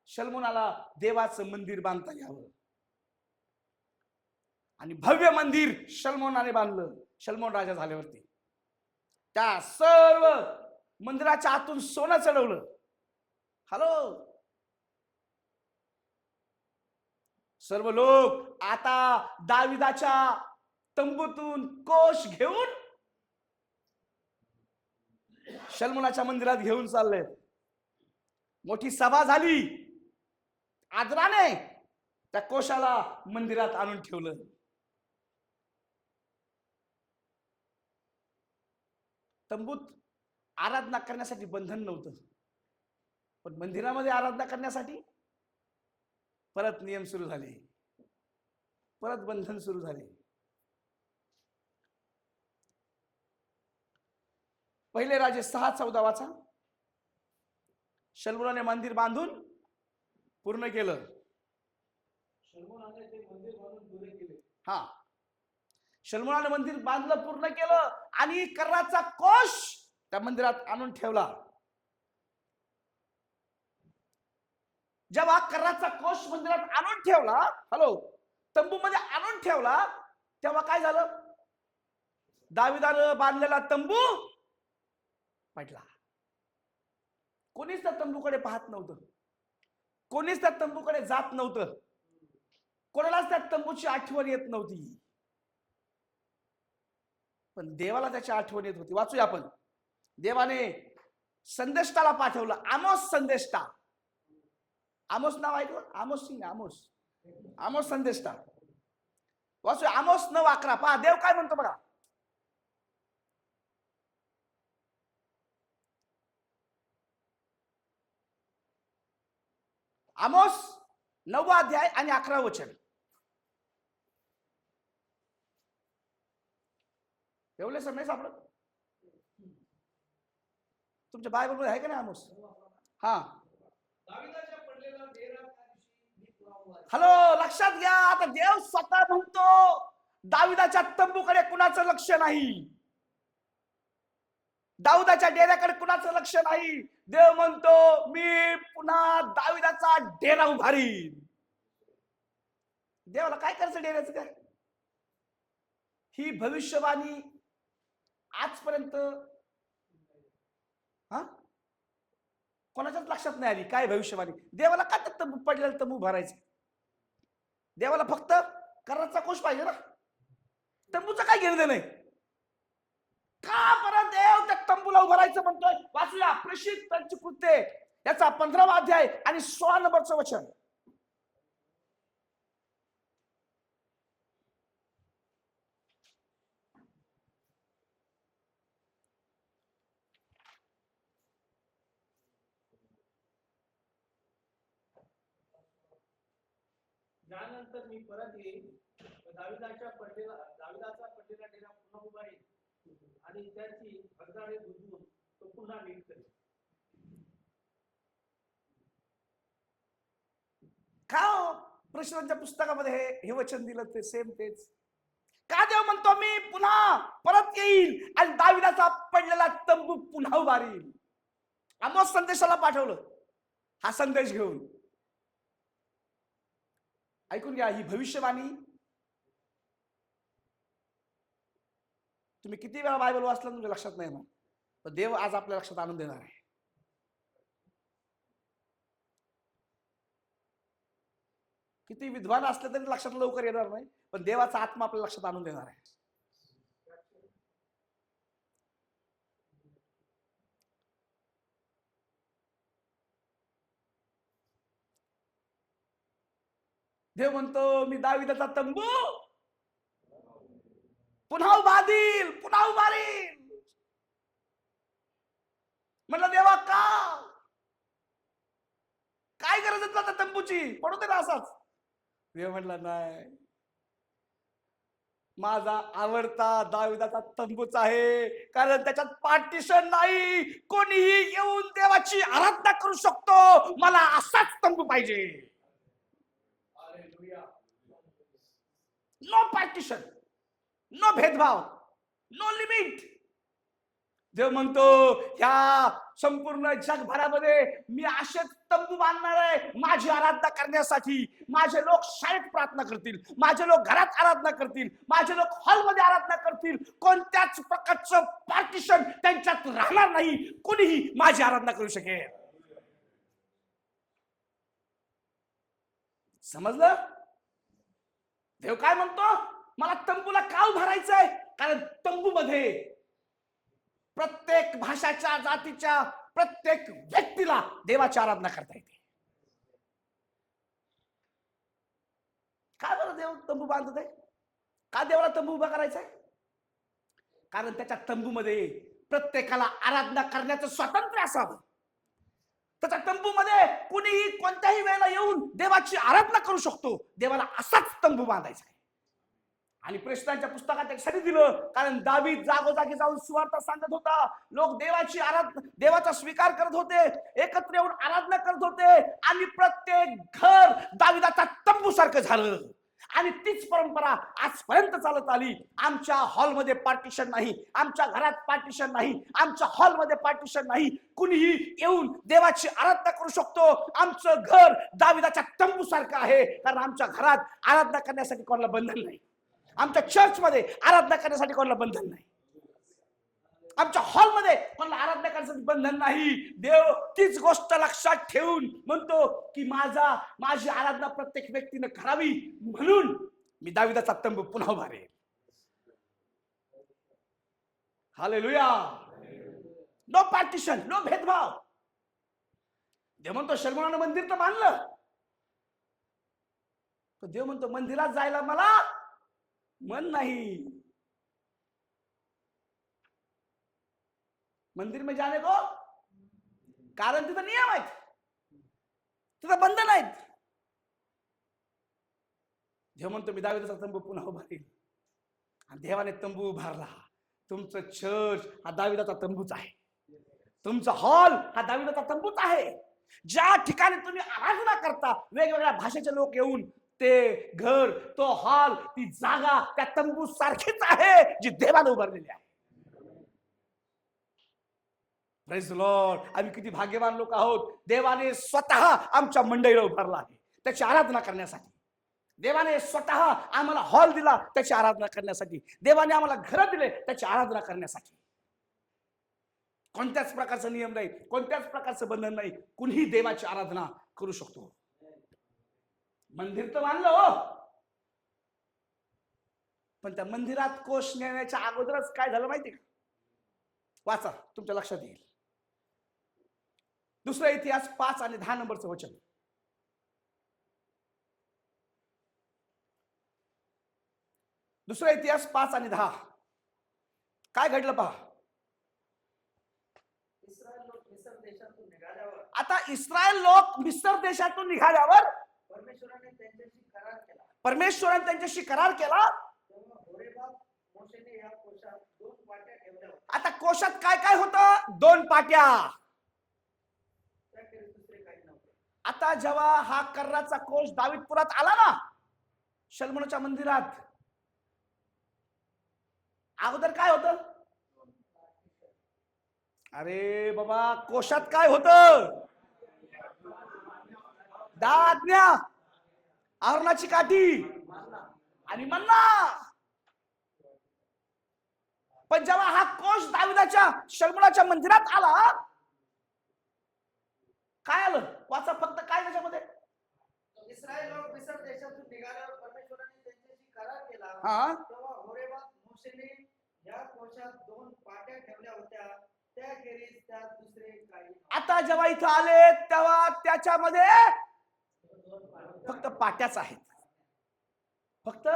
A: शल्मोनाला देवाचं मंदिर बांधता यावं. आणि भव्य मंदिर शल्मोनाने बांधलं. शल्मोन राजा झाल्यावरती त्या सर्व मंदिराच्या आतून सोनं चढवलं. हॅलो, सर्व लोक आता दाविदाच्या तंबूतून कोष घेऊन शल्मोनाच्या मंदिरात घेऊन चालले. मोठी सभा झाली, आदराने त्या कोशाला मंदिरात आणून ठेवलं. तंबूत आराधना करण्यासाठी बंधन नव्हतं, पण मंदिरामध्ये आराधना करण्यासाठी परत नियम सुरू झाले, परत बंधन सुरू झाले. पहिले राजे 6:14 वाचा. शल्मोनाने मंदिर बांधून पूर्ण केलं.
C: शल्मोनाने ते मंदिर बांधून पूर्ण केले.
A: हा, शल्मोनाने मंदिर बांधलं, पूर्ण केलं, आणि कर्राचा कोश त्या मंदिरात आणून ठेवला. जेव्हा कर्राचा कोश मंदिरात आणून ठेवला, हॅलो, तंबूमध्ये आणून ठेवला, तेव्हा काय झालं, दाविदानं बांधलेला तंबू पडला. कोणीच त्या तंबूकडे पाहत नव्हतं, कोणीच त्या तंबूकडे जात नव्हतं, कोणालाच त्या तंबूची आठवण येत नव्हती. पण देवाला त्याची आठवण येत होती. वाचूया आपण. देवाने संदेष्टाला पाठवलं, आमोस संदेष्टा. आमोस नाव ऐकलं, आमोस सिंग, आमोस संदेष्टा. वाचूया आमोस 9:11. पहा देव काय म्हणतो बघा. आमोस 9वा अध्याय आणि 11 वचन. एवढे सर नाही सापडत तुमच्या बायबल मध्ये आहे का नाही आमोस? हा,
C: दाविदाच्या पडलेला डेरा त्या दिवशी मी पुरावा.
A: हॅलो, लक्षात घ्या. आता देव स्वतः म्हणतो दाविदाच्या तंबूकडे कुणाचं लक्ष नाही, दाविदाच्या डेऱ्याकडे कुणाचं लक्ष नाही. देव म्हणतो मी पुन्हा दाविदाचा डेरा उभारीन. देवाला काय करायचं डेऱ्याचं काय? ही भविष्यवाणी आजपर्यंत हा कोणाच्याच लक्षात नाही आली. काय भविष्यवाणी? देवाला का त्या तंबू पडलेला तंबू भरायचं? देवाला फक्त कराचा कोश पाहिजे ना, तंबूचं काय घेणं नाही. का बरं देव त्या तंबूला उभारायचं म्हणतोय? वाचूया प्रेषित त्यांची कृत्ये याचा 15वा अध्याय आणि 16 नंबरचं वचन.
E: यानंतर मी परत येईल, दाविदाचा पडलेला डेरा पुन्हा उभारेल आणि त्याची भगदाडे बुजवून तो पुन्हा नीट करेल.
A: का प्रश्नांच्या पुस्तकामध्ये हे वचन दिलं ते सेम तेच? का देव म्हणतो मी पुन्हा परत येईल आणि दाविदाचा पडलेला तंबू पुन्हा उभारील? आमोस संदेशाला पाठवलं हा संदेश घेऊन. ऐकून घ्या, ही भविष्यवाणी तुम्ही किती वेळा बायबल वाचला तुमच्या लक्षात नाही ना, तर देव आज आपल्या लक्षात आणून देणार आहे. किती विद्वान असले तरी लक्षात लवकर येणार नाही, पण देवाचा आत्मा आपल्या लक्षात आणून देणार आहे. देव म्हणतो मी दाविदाचा तंबू पुन्हा उभारील, पुन्हा उभारील. म्हणलं देवा का? काय गरज आहे त्या तंबूची? पडू दे ना असाच. देव म्हणला नाही, माझा आवडता दाविदाचा तंबूच आहे, कारण त्याच्यात पार्टिशन नाही. कोणीही येऊन देवाची आराधना करू शकतो. मला असाच तंबू पाहिजे. नो पार्टिशन, नो भेदभाव, नो लिमिट. देव म्हणतो ह्या संपूर्ण जगभरामध्ये मी असेच तंबू बांधणार आहे माझी आराधना करण्यासाठी. माझे लोक शाळेत प्रार्थना करतील, माझे लोक घरात आराधना करतील, माझे लोक हॉलमध्ये आराधना करतील. कोणत्याच प्रकारचं पार्टिशन त्यांच्यात राहणार नाही. कोणीही माझी आराधना करू शकेल. समजलं? देव काय म्हणतो? मला तंबूला का उभारायचंय? कारण तंबूमध्ये प्रत्येक भाषाच्या, जातीच्या प्रत्येक व्यक्तीला देवाची आराधना करता येते. काय बरं देव तंबू बांधत आहे? का देवाला तंबू उभा करायचा आहे? कारण त्याच्या तंबूमध्ये प्रत्येकाला आराधना करण्याचं स्वातंत्र्य असावं. त्याच्या तंबूमध्ये कुणीही कोणत्याही वेळेला येऊन देवाची आराधना करू शकतो. देवाला असाच तंबू बांधायचा आहे. आणि प्रेषितांच्या पुस्तकात एक साठी दिलं, कारण दावीद जागोजागी जाऊन सुवार्थ सांगत होता. लोक देवाची देवाचा स्वीकार करत होते, एकत्र येऊन आराधना करत होते आणि प्रत्येक घर दाविदाचा तंबू सारखं झालं. आणि तीच परंपरा आजपर्यंत चालत आली. आमच्या हॉलमध्ये पार्टिशन नाही, आमच्या घरात पार्टिशन नाही, आमच्या हॉलमध्ये पार्टिशन नाही. कुणीही येऊन देवाची आराधना करू शकतो. आमचं घर दाविदाच्या तंबू सारखं आहे, कारण आमच्या घरात आराधना करण्यासाठी कोणाला बंधन नाही. आमच्या चर्चमध्ये आराधना करण्यासाठी कोणाला बंधन नाही. आमच्या हॉलमध्ये कोणाला आराधना करण्यासाठी बंधन नाही. देव तीच गोष्ट लक्षात ठेवून म्हणतो की माझी आराधना प्रत्येक व्यक्तीने करावी, म्हणून मी दाविदाचा तंबू पुन्हा उभारेल. हालेलुया. नो पार्टिशन, नो भेदभाव. देव म्हणतो शलोमोनानं मंदिर तर बांधलं, देव म्हणतो मंदिरात जायला मला मन नाही. मंदिर में जाने को कारण तिथं नियम आहेत, तिथं बंधन आहेत. देव म्हणतो मी दाविदाचा तंबू पुन्हा उभारेल. आणि देवाने तंबू उभारला. तुमचं चर्च हा दाविदाचा तंबूच आहे. तुमचा हॉल हा दाविदाचा तंबूच आहे. ज्या ठिकाणी तुम्ही आराधना करता, वेगवेगळ्या भाषेचे लोक येऊन ते घर, तो हॉल, ती जागा त्या तंबू सारखीच आहे जी देवाने उभारलेली आहे. Praise the Lord. आम्ही किती भाग्यवान लोक आहोत. देवाने स्वतः आमच्या मंडळीला उभारला आहे त्याची आराधना करण्यासाठी. देवाने स्वतः आम्हाला हॉल दिला त्याची आराधना करण्यासाठी. देवाने आम्हाला घरं दिले त्याची आराधना करण्यासाठी. कोणत्याच प्रकारचा नियम नाही, कोणत्याच प्रकारचं बंधन नाही. कुणीही देवाची आराधना करू शकतो. मंदिर तर बांधलं हो, पण त्या मंदिरात कोश नेण्याच्या अगोदरच काय झालं माहिती का? वाचा, तुमच्या लक्षात येईल. दुसरा इतिहास 5 आणि 10 नंबरचं वचन. दुसरा इतिहास 5 आणि 10. काय घडलं पहा.
B: इस्रायल लोक मिस्र देशातून निघाल्यावर
A: आता इस्रायल लोक मिस्र देशातून निघाल्यावर
B: परमेश्वराने त्यांच्याशी करार केला.
A: परमेश्वराने त्यांच्याशी करार केला.
B: तेव्हा होरेबात मोशेने या कोशात 2 पाट्या ठेवल्या होत्या.
A: आता कोशात काय काय होतं? 2 पाट्या.
B: त्याखेरीज दुसरे काही नव्हते.
A: आता जेव्हा हा कर्राचा कोश दावीदपुरात आला ना, शल्मोनाच्या मंदिरात, अगोदर काय होतं? अरे बाबा, कोशात काय होतं? 10 आज्ञा, आरोनाची काठी आणि मन्ना. पण जेव्हा हा कोश दाविदाच्या शल्मोनाच्या मंदिरात आला, काय आलं? वाचा फक्त काय त्याच्यामध्ये.
B: इस्रायल लोक मिस्र देशातून निघाल्यावर परमेश्वराने त्यांच्याशी करार केला.
A: हा,
B: तेव्हा होरेबात मोशेने या कोशात 2 पाट्या ठेवल्या होत्या. त्याखेरीज त्यात दुसरे काही नव्हते.
A: आता जेव्हा इथं आले तेव्हा त्याच्यामध्ये फक्त पाट्याच आहेत. फक्त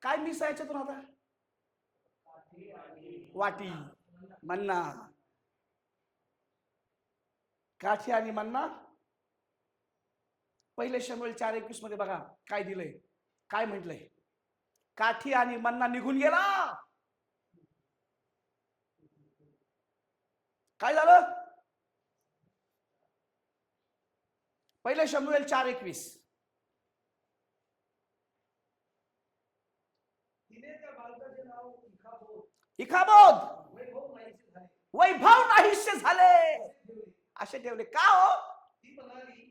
A: काय मिस आहे याच्यातून आता? वाटी, मन्ना, काठी आणि मन्ना. पहिले शमूएल 4:21 मध्ये बघा काय दिलंय, काय म्हटलंय. काठी आणि मन्ना निघून गेला. काय झालं? पहिले शमूएल 4:21.
C: तिने त्या बालकाचे नाव इखाबोद,
A: इखाबोद,
C: वैभव नाहीसे झाले,
A: वैभव नाहीसे झाले
C: असे ठेवले.
A: असे ठेवले. का हो?
C: ती म्हणाली,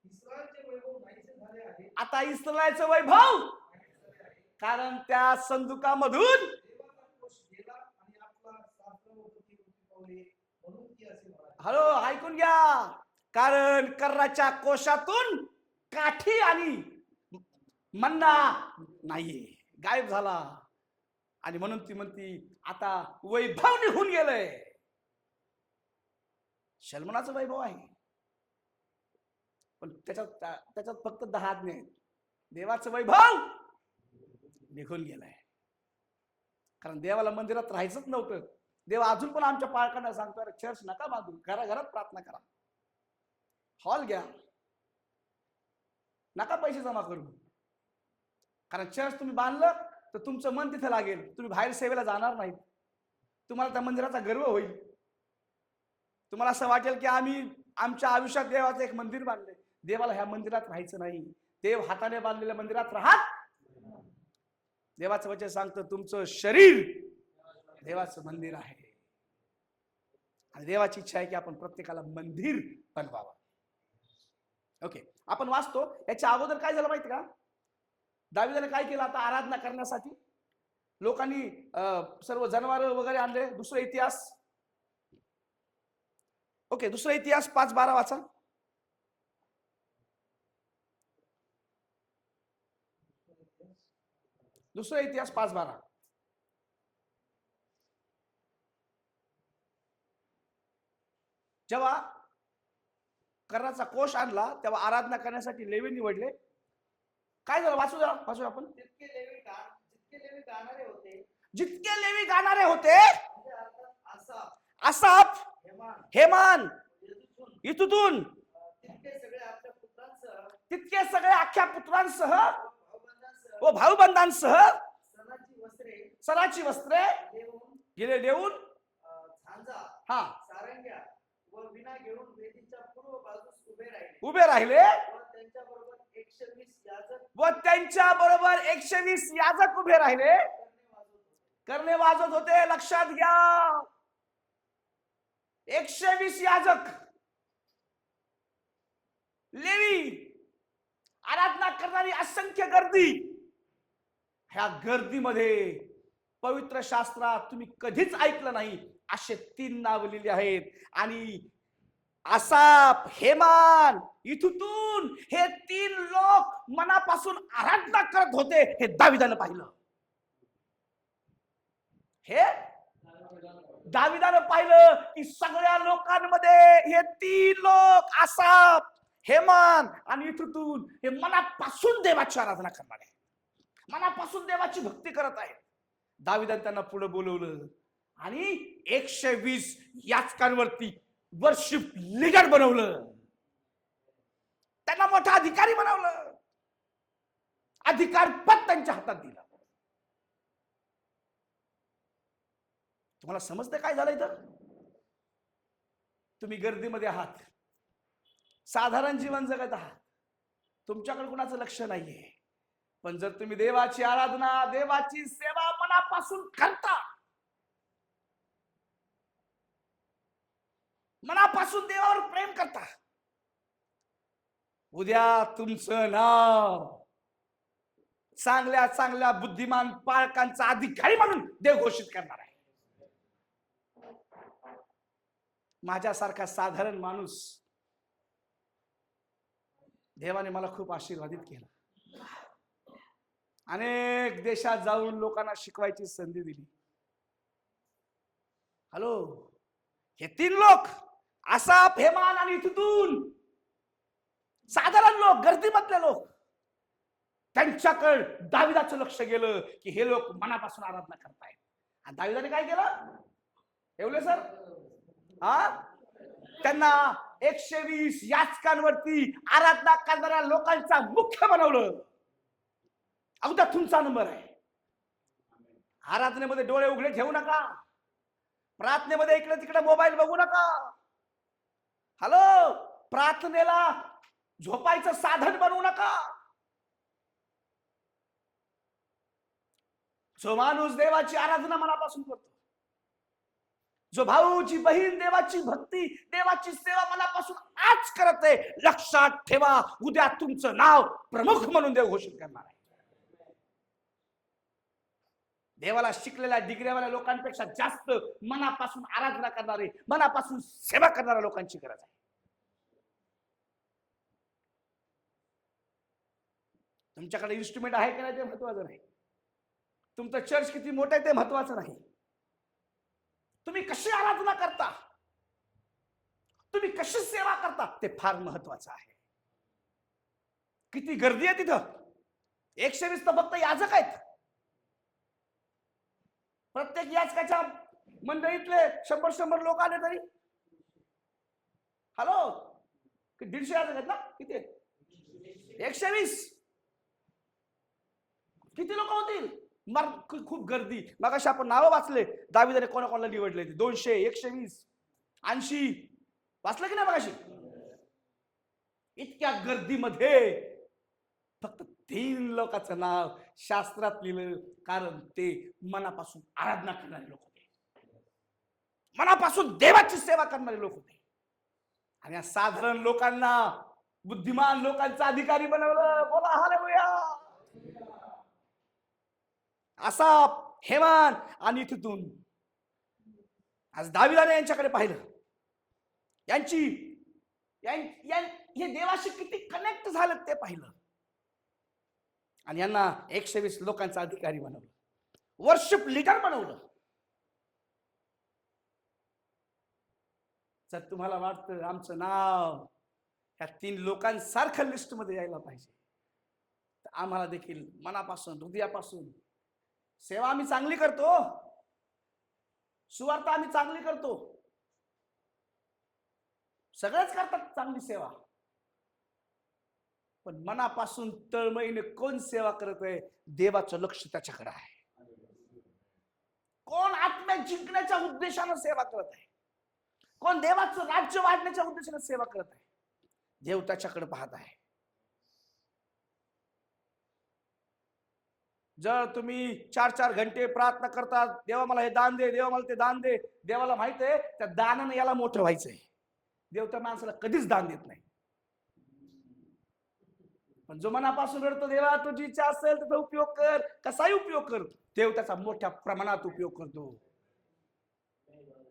C: इस्रायलचे वैभव नाहीसे झाले आहे.
A: आता इस्रायलचं वैभव, कारण त्या संदुकामधून
C: देवाचा कोश गेला आणि आपला शास्त्रवृत्ती पावले, म्हणून ती असे म्हणाली.
A: हॅलो, ऐकून घ्या. कारण कर्राच्या कोशातून काठी आणि मन्ना नाहीये, गायब झाला. आणि म्हणून ती म्हणती आता वैभव निघून गेलंय. शल्मोनाचं वैभव आहे, पण त्याच्यात फक्त 10 आज्ञा आहेत. देवाचं वैभव निघून गेलंय. कारण देवाला मंदिरात राहायचंच नव्हतं. देव अजून पण आमच्या पालकांना सांगतो, अरे चर्च नका बांधू, घराघरात प्रार्थना करा, हॉल घ्या, नका पैसे जमा करू. कारण चर्च तुम्ही बांधलं तर तुमचं मन तिथे लागेल, तुम्ही बाहेर सेवेला जाणार नाहीत. तुम्हाला त्या मंदिराचा गर्व होईल. तुम्हाला असं वाटेल की आम्ही आमच्या आयुष्यात देवाचं एक मंदिर बांधलंय. देवाला ह्या मंदिरात राहायचं नाही. देव हाताने बांधलेल्या मंदिरात राहत. देवाचं वचन सांगतं तुमचं शरीर देवाचं मंदिर आहे. आणि देवाची इच्छा आहे की आपण प्रत्येकाला मंदिर बनवावं. ओके, आपण वाचतो. याच्या अगोदर काय झालं माहिती का? दाविदाने काय केलं? आता आराधना करण्यासाठी लोकांनी सर्व जनावर वगैरे आणले. दुसरा इतिहास, ओके, दुसरा इतिहास 5:12 वाचा. दुसरा इतिहास 5:12. जेव्हा कर्राचा कोश आणला तेव्हा आराधना करण्यासाठी लेवी निवडले. काय झालं? वाचू आपण.
B: जितके लेवी गाणारे होते,
A: जितके लेवी गाणारे होते,
B: म्हणजे अर्थात आसाफ,
A: आसाफ, हेमान,
B: येदूथून,
A: इथून
B: तितके सगळे आपल्या
A: तितके सगळे अख्ख्या
B: पुत्रांसह
A: पुत्रांसह
B: भाऊबंधांसह
A: व भाऊबंधांसह सणाची वस्त्रे गेले देऊन
B: झांजा,
A: हा
B: सारंग्या व विणा घेऊन वेदीच्या पूर्व बाजूस
A: उभे राहिले
B: व त्यांच्या बरोबर
A: 120 याजक उभे राहिले, करणे वाजत होते. लक्षात घ्या, 120 याजक लेवी आराधना करणारी असंख्य गर्दी, ह्या गर्दीमध्ये पवित्र शास्त्रात तुम्ही कधीच ऐकलं नाही असे 3 नाव लिहिली आहेत. आणि आसाप, हेमान, इथून हे 3 लोक मनापासून आराधना करत होते हे दाविदानं पाहिलं. हे दाविदानं पाहिलं की सगळ्या लोकांमध्ये हे 3 लोक आसाप, हेमान आणि इथून हे मनापासून देवाची आराधना करणार आहे, मनापासून देवाची भक्ती करत आहेत. दाविदानं त्यांना पुढे बोलवलं आणि 120 याचकांवरती वर्शिप लीडर बनवलं, त्यांना मोठा अधिकारी बनवलं, अधिकार पद त्यांच्या हातात दिलं. तुम्हाला समजते काय झालं इथं? तुम्ही गर्दीमध्ये आहात, साधारण जीवन जगत आहात, तुमच्याकडे कुणाचं लक्ष नाहीये. पण जर तुम्ही देवाची आराधना, देवाची सेवा मनापासून करता, मनापासून देवावर प्रेम करता, उद्या तुमचं नाव चांगल्या चांगल्या बुद्धिमान पालकांचा अधिकारी म्हणून देव घोषित करणार आहे. माझ्यासारखा साधारण माणूस देवाने मला खूप आशीर्वादित केलं. अनेक देशात जाऊन लोकांना शिकवायची संधी दिली. हॅलो, हे 3 लोक आसाप, हेमान आणि इथून साधारण लोक, गर्दीमधले लोक, त्यांच्याकडे दाविदाचं लक्ष गेलं की हे लोक मनापासून आराधना करतायत. आणि दाविदाने काय केलं? एवढे सर त्यांना 120 याचकांवरती आराधना करणाऱ्या लोकांचा मुख्य बनवलं. अगोदर तुमचा नंबर आहे. आराधनेमध्ये डोळे उघडे ठेवू नका, प्रार्थनेमध्ये इकडे तिकडे मोबाईल बघू नका. हॅलो, प्रार्थनेला झोपायचं साधन बनवू नका. जो माणूस देवाची आराधना मनापासून करतो, जो भाऊची बहीण देवाची भक्ती, देवाची सेवा मनापासून आज करत आहे, लक्षात ठेवा उद्या तुमचं नाव प्रमुख म्हणून देव घोषित करणार आहे. देवाला शिकलेल्या डिग्रीवाल्या लोकांपेक्षा जास्त मनापासून आराधना करणारे, मनापासून सेवा करणाऱ्या लोकांची गरज आहे. तुमच्याकडे इन्स्ट्रुमेंट आहे की नाही ते महत्वाचं नाही, तुमचं चर्च किती मोठं आहे ते महत्वाचं नाही, तुम्ही कशी आराधना करता, तुम्ही कशी सेवा करता ते फार महत्वाचं आहे. किती गर्दी आहे तिथं? 120 तर फक्त याजक आहेत. प्रत्येक याचकाच्या मंडळीतले 100 लोक आले तरी हॅलो 150 याजक आहेत ना? किती? 120. किती लोक होतील? खूप गर्दी. मगाशी आपण नावं वाचले, दाविदाने कोणाकोणाला निवडले? 200, 120, 80 वाचलं की नाही मगाशी? इतक्या गर्दीमध्ये फक्त 3 लोकांचं नाव शास्त्रात लिहिलं, कारण ते मनापासून आराधना करणारे लोक होते, मनापासून देवाची सेवा करणारे लोक होते. आणि या साधारण लोकांना बुद्धिमान लोकांचा अधिकारी बनवलं. बोला हालेलुया. आसाप, हेमान आणि तिथून आज दाविदाने यांच्याकडे पाहिलं, हे देवाशी किती कनेक्ट झालं ते पाहिलं आणि यांना 120 लोकांचा अधिकारी बनवलं, वर्शिप लीडर बनवलं. जर तुम्हाला वाटतं आमचं नाव ह्या 3 लोकांसारखं लिस्ट मध्ये यायला पाहिजे, तर आम्हाला देखील मनापासून, हृदयापासून सेवा आम्ही चांगली करतो, सुवार्ता आम्ही चांगली करतो, सगळेच करतात चांगली सेवा, पण मनापासून तळमळीने कोण सेवा करत आहे? देवाचं लक्ष त्याच्याकडे आहे. कोण आत्म्या जिंकण्याच्या उद्देशानं सेवा करत आहे? कोण देवाचं राज्य वाढण्याच्या उद्देशाने सेवा करत आहे? देव त्याच्याकडे पाहत आहे. जर तुम्ही 4-4 घंटे प्रार्थना करता, देवा मला हे दान दे, देवा मला ते दान दे, देवाला माहित आहे त्या दानाने याला मोठं व्हायचंय, देव त्या माणसाला कधीच दान देत नाही. पण जो मनापासून रडतो, देवा तुझी इच्छा असेल तर उपयोग कर, कसाही उपयोग कर, देव त्याचा मोठ्या प्रमाणात उपयोग करतो.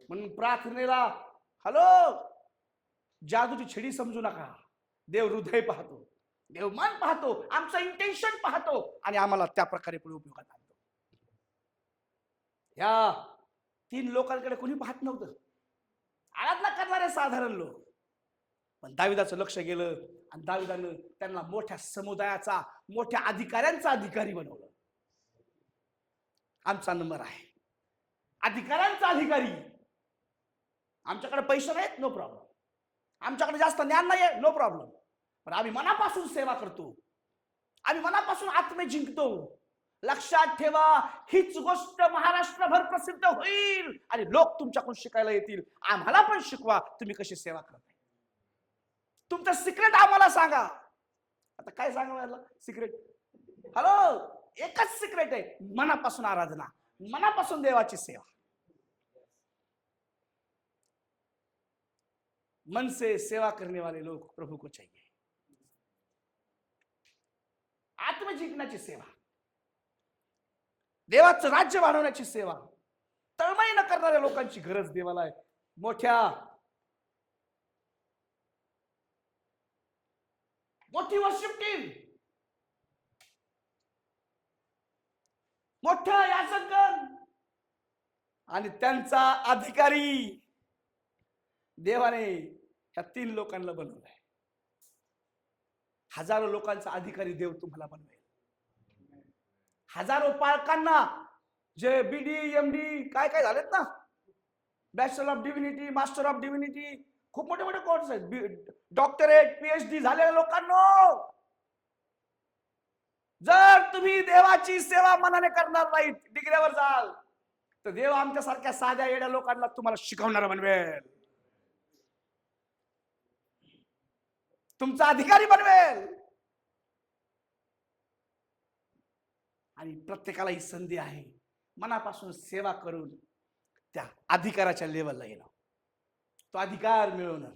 A: म्हणून प्रार्थनेला हॅलो जादूची छडी समजू नका. देव हृदय पाहतो, देव मन पाहतो, आमचं इंटेन्शन पाहतो आणि आम्हाला त्या प्रकारे पुढे उपयोगात आणतो. या 3 लोकांकडे कोणी पाहत नव्हतं, आराधना करणारे साधारण लोक. पण दाविदाचं लक्ष गेलं आणि दाविदानं त्यांना मोठ्या समुदायाचा, मोठ्या अधिकाऱ्यांचा अधिकारी बनवलं. आमचा नंबर आहे अधिकाऱ्यांचा अधिकारी. आमच्याकडे पैसे नाहीत, नो प्रॉब्लेम. आमच्याकडे जास्त ज्ञान नाहीये, नो प्रॉब्लेम. पण आम्ही मनापासून सेवा करतो, आम्ही मनापासून आत्मे जिंकतो. लक्षात ठेवा, हीच गोष्ट महाराष्ट्रभर प्रसिद्ध होईल आणि लोक तुमच्याकडून शिकायला येतील. आम्हाला पण शिकवा तुम्ही कशी सेवा करताय. तुमचं सिक्रेट आम्हाला सांगा. आता काय सांगा याला सिक्रेट? हॅलो, एकच सिक्रेट आहे, मनापासून आराधना, मनापासून देवाची सेवा. मन से सेवा करने वाले लोग प्रभु को चाहिए. आत्म जिंकण्याची सेवा, देवाचं राज्य वाढवण्याची सेवा, तळमळी न करणाऱ्या लोकांची गरज देवाला आहे. मोठी वर्शिप टीम, मोठा याचकगण आणि त्यांचा अधिकारी देवाने ह्या 3 लोकांना बनवलंय. हजारो लोकांचा अधिकारी देव तुम्हाला बनवेल. हजारो पालकांना जे BD MD काय काय झालेत ना, bachelor of divinity, master of divinity, खूप मोठे मोठे कोर्स आहेत, डॉक्टरेट PhD झालेल्या लोकांना, जर तुम्ही देवाची सेवा मनाने करणार नाहीत, डिग्रीवर जाल तर देव आमच्यासारख्या साध्या येड्या लोकांना तुम्हाला शिकवणारा बनवेल, तुमचा अधिकारी बनवेल. आणि प्रत्येकाला ही संधी आहे मनापासून सेवा करून त्या अधिकाराच्या लेवलला येणं, तो अधिकार मिळवणं.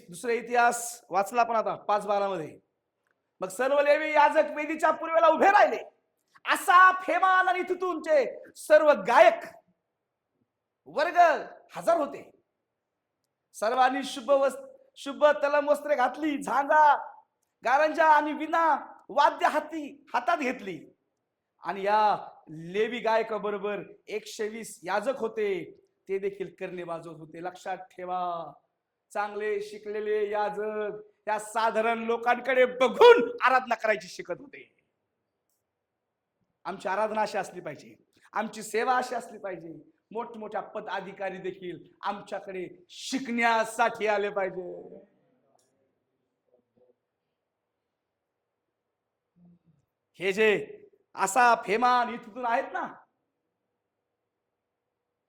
A: दुसरा इतिहास वाचला पण आता 5:12 मध्ये. मग सर्व लेवी याजक वेदीच्या पूर्वेला उभे राहिले. आसाफ, हेमान आणि तुतूनचे सर्व गायक वर्ग हजर होते. सर्वांनी शुभ तलम वस्त्रे घातली, झांजा, गारंजा आणि विना वाद्य हातात घेतली. आणि या लेवी गायका बरोबर 120 याजक होते, ते देखील करणे वाजवत होते. लक्षात ठेवा, चांगले शिकलेले याजक त्या साधारण लोकांकडे बघून आराधना करायची शिकत होते. आमची आराधना अशी असली पाहिजे, आमची सेवा अशी असली पाहिजे. मोठमोठ्या पद अधिकारी देखील आमच्याकडे शिकण्यासाठी आले पाहिजे. हे जे आसाफ, हेमान इथून आहेत ना,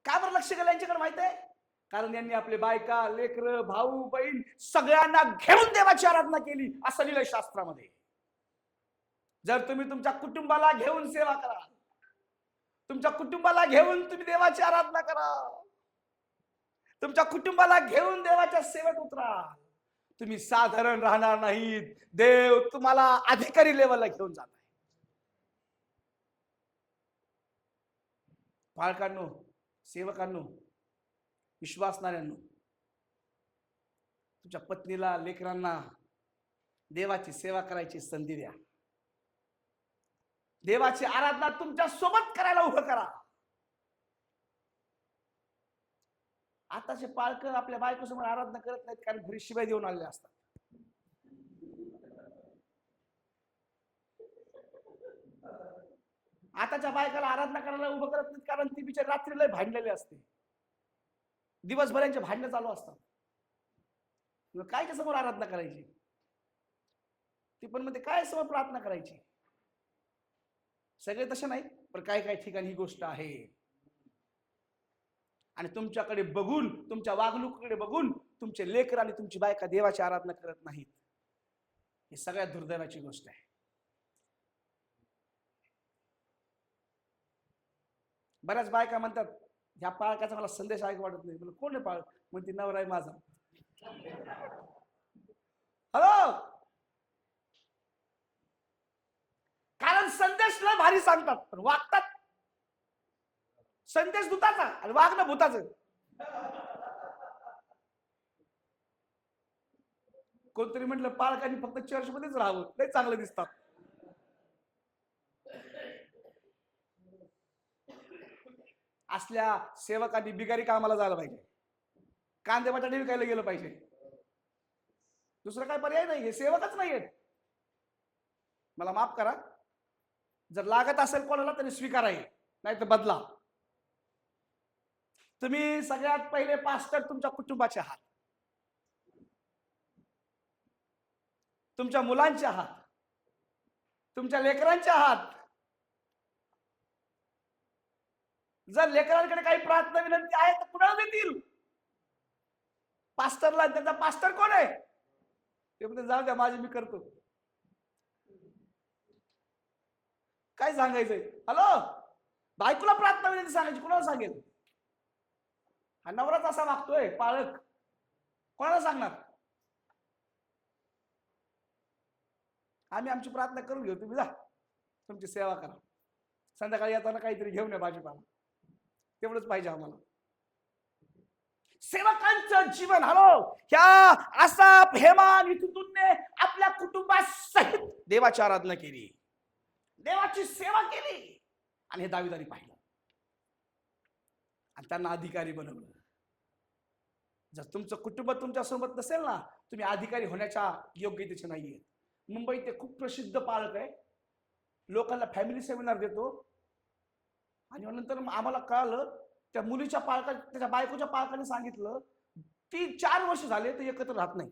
A: का बरं लक्ष केलं यांच्याकडे माहित आहे? कारण यांनी आपले बायका, लेकर, भाऊ, बहीण सगळ्यांना घेऊन देवाची आराधना केली, असं लिहिलंय शास्त्रामध्ये. जर तुम्ही तुमच्या कुटुंबाला घेऊन सेवा करा, तुमच्या कुटुंबाला घेऊन तुम्ही देवाची आराधना करा, तुमच्या कुटुंबाला घेऊन देवाच्या सेवेत उतरा, तुम्ही साधारण राहणार नाहीत. देव तुम्हाला अधिकारी लेवलला घेऊन जात आहे. पालकांनो, सेवकांनो, विश्वासणाऱ्यांनो, तुमच्या पत्नीला, लेकरांना देवाची सेवा करायची संधी द्या. देवाची आराधना तुमच्या सोबत करायला उभं करा. आताचे पालक आपल्या बायकोसमोर आराधना करत नाहीत, कारण घरी शिवाय देऊन आलेले असतात. आताच्या बायकाला आराधना करायला उभं करत नाहीत, कारण ती बिचारी रात्रीला भांडलेली असते, दिवसभरांचे भांडणं चालू असतात. काय समोर आराधना करायची? ती पण म्हणते काय समोर प्रार्थना करायची? सगळे तसे नाही, पण काही काही ठिकाणी ही गोष्ट आहे. आणि तुमच्याकडे बघून, तुमच्या वागणुकीकडे बघून तुमचे लेकर आणि तुमची बायका देवाची आराधना करत नाहीत, ही सगळ्यात दुर्दैवाची गोष्ट आहे. बऱ्याच बायका म्हणतात ह्या पाळकाचा मला संदेश ऐकू वाटत नाही. कोण आहे पाळक? म्हणते नवरा आहे माझा. हॅलो, कारण संदेश लय भारी सांगतात पण वागतात संदेश दूताचा आणि वागणं भूताचं. कोणतरी म्हटलं पालकांनी फक्त चर्चमध्येच राहावं, लय चांगलं दिसतात. असल्या सेवकांनी बिगारी कामाला जायला पाहिजे, कांदे बटाटे विकायला गेलं पाहिजे. दुसरं काय पर्याय नाही, हे सेवकच नाहीयेत. मला माफ करा, जर लागत असेल कोणाला तरी स्वीकाराय, नाही तर बदला. तुम्ही सगळ्यात पहिले पास्टर तुमच्या कुटुंबाचे आहात, तुमच्या मुलांचे आहात, तुमच्या लेकरांचे आहात. जर लेकरांकडे काही प्रार्थना विनंती आहे तर कुणाला देतील? पास्टरला. त्याचा पास्टर कोण आहे? ते म्हणते जाऊ द्या माझे मी करतो. काय सांगायचंय? हॅलो, बायकोला प्रार्थना विनंती सांगायची, कुणाला सांगेल? हा नवराच असा मागतोय पाळक, कोणाला सांगणार? आम्ही आमची प्रार्थना करून घेऊ, तुम्ही जा तुमची सेवा करा. संध्याकाळी येताना काहीतरी घेऊन या भाजीपाला, तेवढंच पाहिजे आम्हाला. सेवकांचं जीवन, हॅलो, ह्या आसाप हेमान इथूनने आपल्या कुटुंबासहित देवाची आराधना केली, देवाची सेवा केली. आणि हे दाविदाने पाहिलं आणि त्यांना अधिकारी बनवलं. जर तुमचं कुटुंब तुमच्या सोबत नसेल ना, तुम्ही अधिकारी होण्याच्या योग्यतेचे नाहीये. मुंबईत ते खूप प्रसिद्ध पालक आहे, लोकांना फॅमिली सेमिनार देतो. आणि नंतर आम्हाला कळालं त्या मुलीच्या पालका, त्याच्या बायकोच्या पालकाने सांगितलं 3-4 वर्ष झाले ते एकत्र राहत नाही.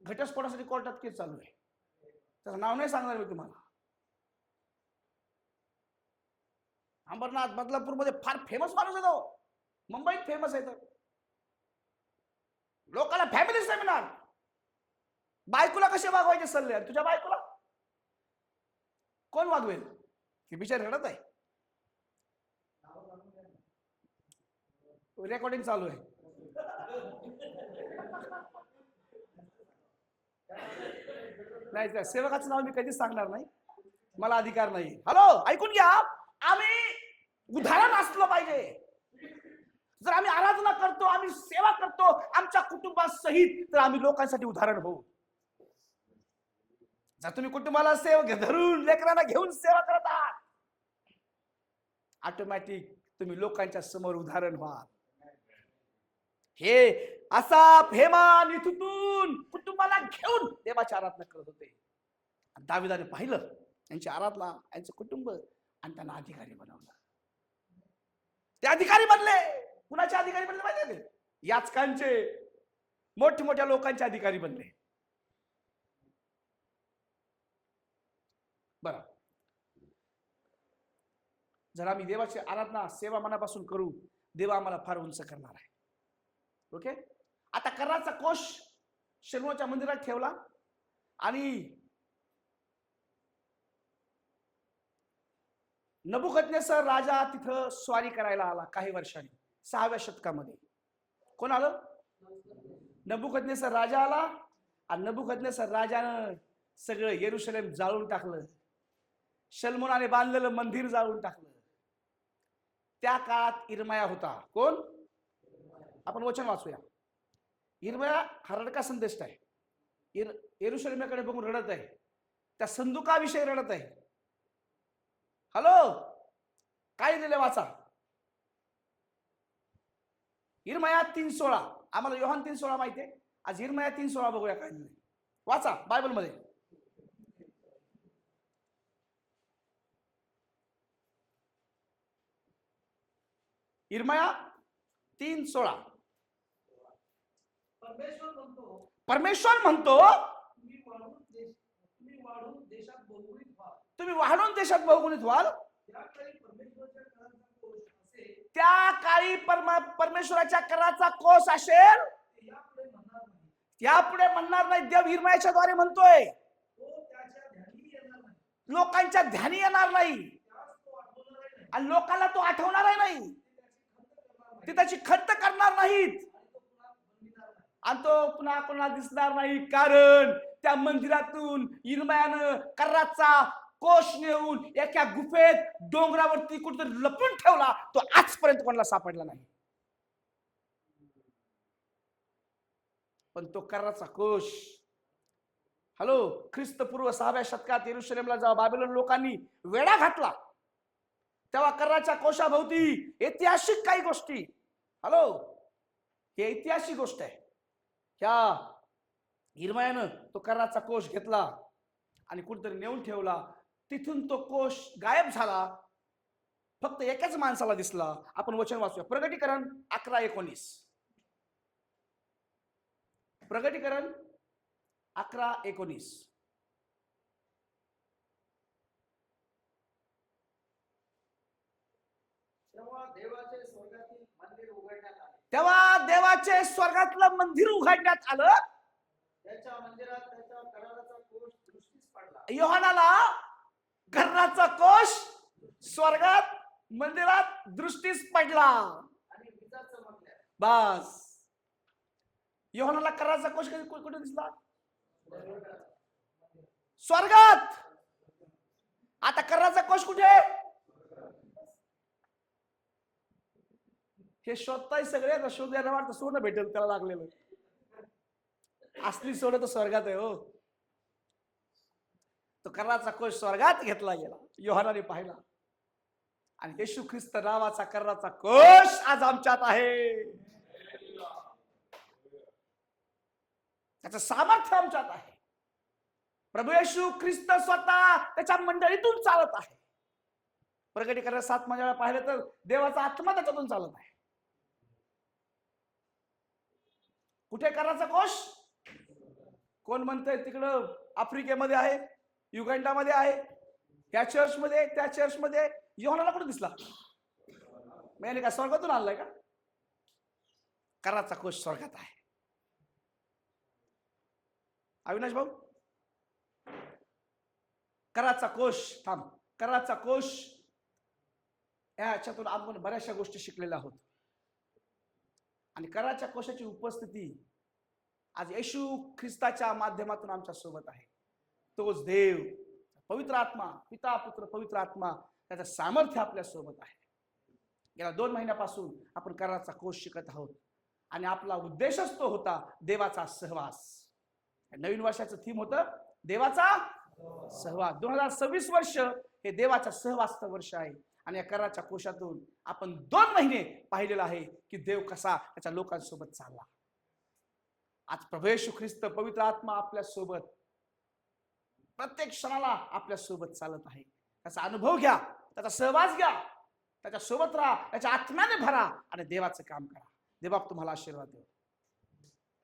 A: घटस्फोटासाठी कोर्टात केस चालू आहे. त्याचं नाव नाही सांगणार मी तुम्हाला. अंबरनाथ बदलापूर मध्ये फार फेमस माणूस आहे तो, मुंबईत फेमस आहे. तर लोकांना फॅमिली सेमिनार, बायकोला कसे वागवायचे सल्ले. तुझ्या बायकोला कोण वागवेल? ती बिचारी रडत आहे. रेकॉर्डिंग चालू आहे. नाही, त्या सेवकाचं नाव मी कधीच सांगणार नाही, मला अधिकार नाही. हॅलो, ऐकून घ्या, आम्ही उदाहरण असलं पाहिजे. जर आम्ही आराधना करतो, आम्ही सेवा करतो आमच्या कुटुंबासहित, तर आम्ही लोकांसाठी उदाहरण होऊ. जर तुम्ही कुटुंबाला धरून लेकरांना घेऊन सेवा करत आहात, ऑटोमॅटिक तुम्ही लोकांच्या समोर उदाहरण व्हा. हे आसाप हेमान इथून कुटुंबाला घेऊन देवाची आराधना करत होते. दाविदाने पाहिलं यांची आराधना, यांचं कुटुंब, आणि त्यांना अधिकारी बनवलं. ते अधिकारी बनले. कुणाचे अधिकारी बनले माहिती आहे? याचकांचे, मोठमोठ्या लोकांचे अधिकारी बनले. बरं, जर आम्ही देवाची आराधना सेवा मनापासून करू, देव आम्हाला फार उंच करणार आहे. ओके, आता कराचा कोश शर्मोच्या मंदिरात ठेवला आणि नबुकदनेस्सर राजा तिथं स्वारी करायला आला काही वर्षांनी, 6व्या शतकामध्ये. कोण आलं? नबुकदनेस्सर राजा आला. आणि नबुकदनेस्सर राजानं सगळं येरुशलेम जाळून टाकलं, शल्मोनाने बांधलेलं मंदिर जाळून टाकलं. त्या काळात इर्मया होता. कोण? आपण वचन वाचूया. इर्मया हा रडका संदेष्ट आहे. येरुशलेमेकडे बघून रडत आहे, त्या संदुकाविषयी रडत आहे. हॅलो, काय दिले वाचा. इर्मया 3:16. आम्हाला योहान 3:16 माहिती आहे, आज इर्मया 3:16 बघूया काय दिले. वाचा बायबल मध्ये. इर्मया 3:16. परमेश्वर म्हणतो तुम्ही वाढून देशात बहुगुणित व्हाल. त्या काळी परमेश्वराच्या कराचा कोस असेल, यापुढे म्हणणार नाही. देव इर्मयाच्या द्वारे म्हणतोय, लोकांच्या ध्यानी येणार नाही आणि लोकांना तो आठवणार नाही, ते त्याची खंत करणार नाहीत आणि तो पुन्हा कोणाला दिसणार नाही, कारण त्या मंदिरातून इरमयानं कर्राचा कोश नेऊन एका गुफेत डोंगरावरती कुठेतरी लपून ठेवला. तो आजपर्यंत कोणाला सापडला नाही. पण तो कर्राचा कोश, हॅलो, ख्रिस्तपूर्व 6व्या शतकात येरुशलेमला जेव्हा बाबिलोन लोकांनी वेढा घातला, तेव्हा कर्राच्या कोशाभोवती ऐतिहासिक काही गोष्टी, हॅलो, ही ऐतिहासिक गोष्ट आहे. ह्या इरमयानं तो कर्राचा कोश घेतला आणि कुठेतरी नेऊन ठेवला. तिथून तो कोश गायब झाला. फक्त एकाच माणसाला दिसला. आपण वचन वाचूया, प्रगटीकरण 11:19. प्रगटीकरण 11:19.
B: तेव्हा देवाचे स्वर्गातील मंदिर उघडण्यात आले.
A: तेव्हा देवाचे स्वर्गातलं मंदिर उघडण्यात आलं.
B: त्याच्या मंदिरात त्याच्या कराराचा कोश दृष्टीस पडला.
A: योहानाला कर्राचा कोश स्वर्गात मंदिरात दृष्टीस पडला.
B: आणि विजा चमकल्या.
A: बस, योहानाला कर्राचा कोश कुठे दिसला? स्वर्गात. आता कर्राचा कोश कुठे? हे शोधताय सगळे, शोधायला वाटतं सोनं भेटेल त्याला लागलेलं. असली सोनं तर स्वर्गात आहे हो. तो कर्राचा कोश स्वर्गात घेतला गेला, योहानाने पाहिला. आणि येशू ख्रिस्त नावाचा कर्राचा कोश आज आमच्यात आहे. त्याचं सामर्थ्य आमच्यात आहे. प्रभू येशू ख्रिस्त स्वतः त्याच्या मंडळीतून चालत आहे. प्रगटीकरण 7 मध्ये पाहिलं तर देवाचा आत्मा त्याच्यातून चालत आहे. कुठे कर्राचा कोश? कोण म्हणतंय तिकडं आफ्रिकेमध्ये आहे, युगांडामध्ये आहे, त्या चर्चमध्ये, त्या चर्चमध्ये. योहानाला कुठे दिसला? मी का स्वर्गातून आणलाय का? कर्राचा कोश स्वर्गात आहे. अविनाश भाऊ, कर्राचा कोश, थांब, कर्राचा कोश याच्यातून आपण बऱ्याचशा गोष्टी शिकलेल्या आहोत. आणि कर्राच्या कोशाची उपस्थिती आज येशू ख्रिस्ताच्या माध्यमातून आमच्या सोबत आहे. तोच देव, पवित्र आत्मा, पिता पुत्र पवित्र आत्मा, त्याचं सामर्थ्य आपल्या सोबत आहे. गेल्या 2 महिन्यापासून आपण कर्राचा कोश शिकत आहोत. आणि आपला उद्देशच तो होता देवाचा सहवास. नवीन वर्षाचं थीम होतं देवाचा सहवास. 2026 वर्ष हे देवाच्या सहवासचं वर्ष आहे. आणि या कर्राच्या कोशातून आपण 2 महिने पाहिलेलं आहे की देव कसा त्याच्या लोकांसोबत चालला. आज प्रभू येशू ख्रिस्त पवित्र आत्मा आपल्या सोबत प्रत्येक क्षणाला आपल्या सोबत चालत आहे. त्याचा अनुभव घ्या, त्याचा सहवास घ्या, त्याच्या सोबत राहा, त्याच्या आत्म्याने भरा आणि देवाचं काम करा. देव तुम्हाला आशीर्वाद देव.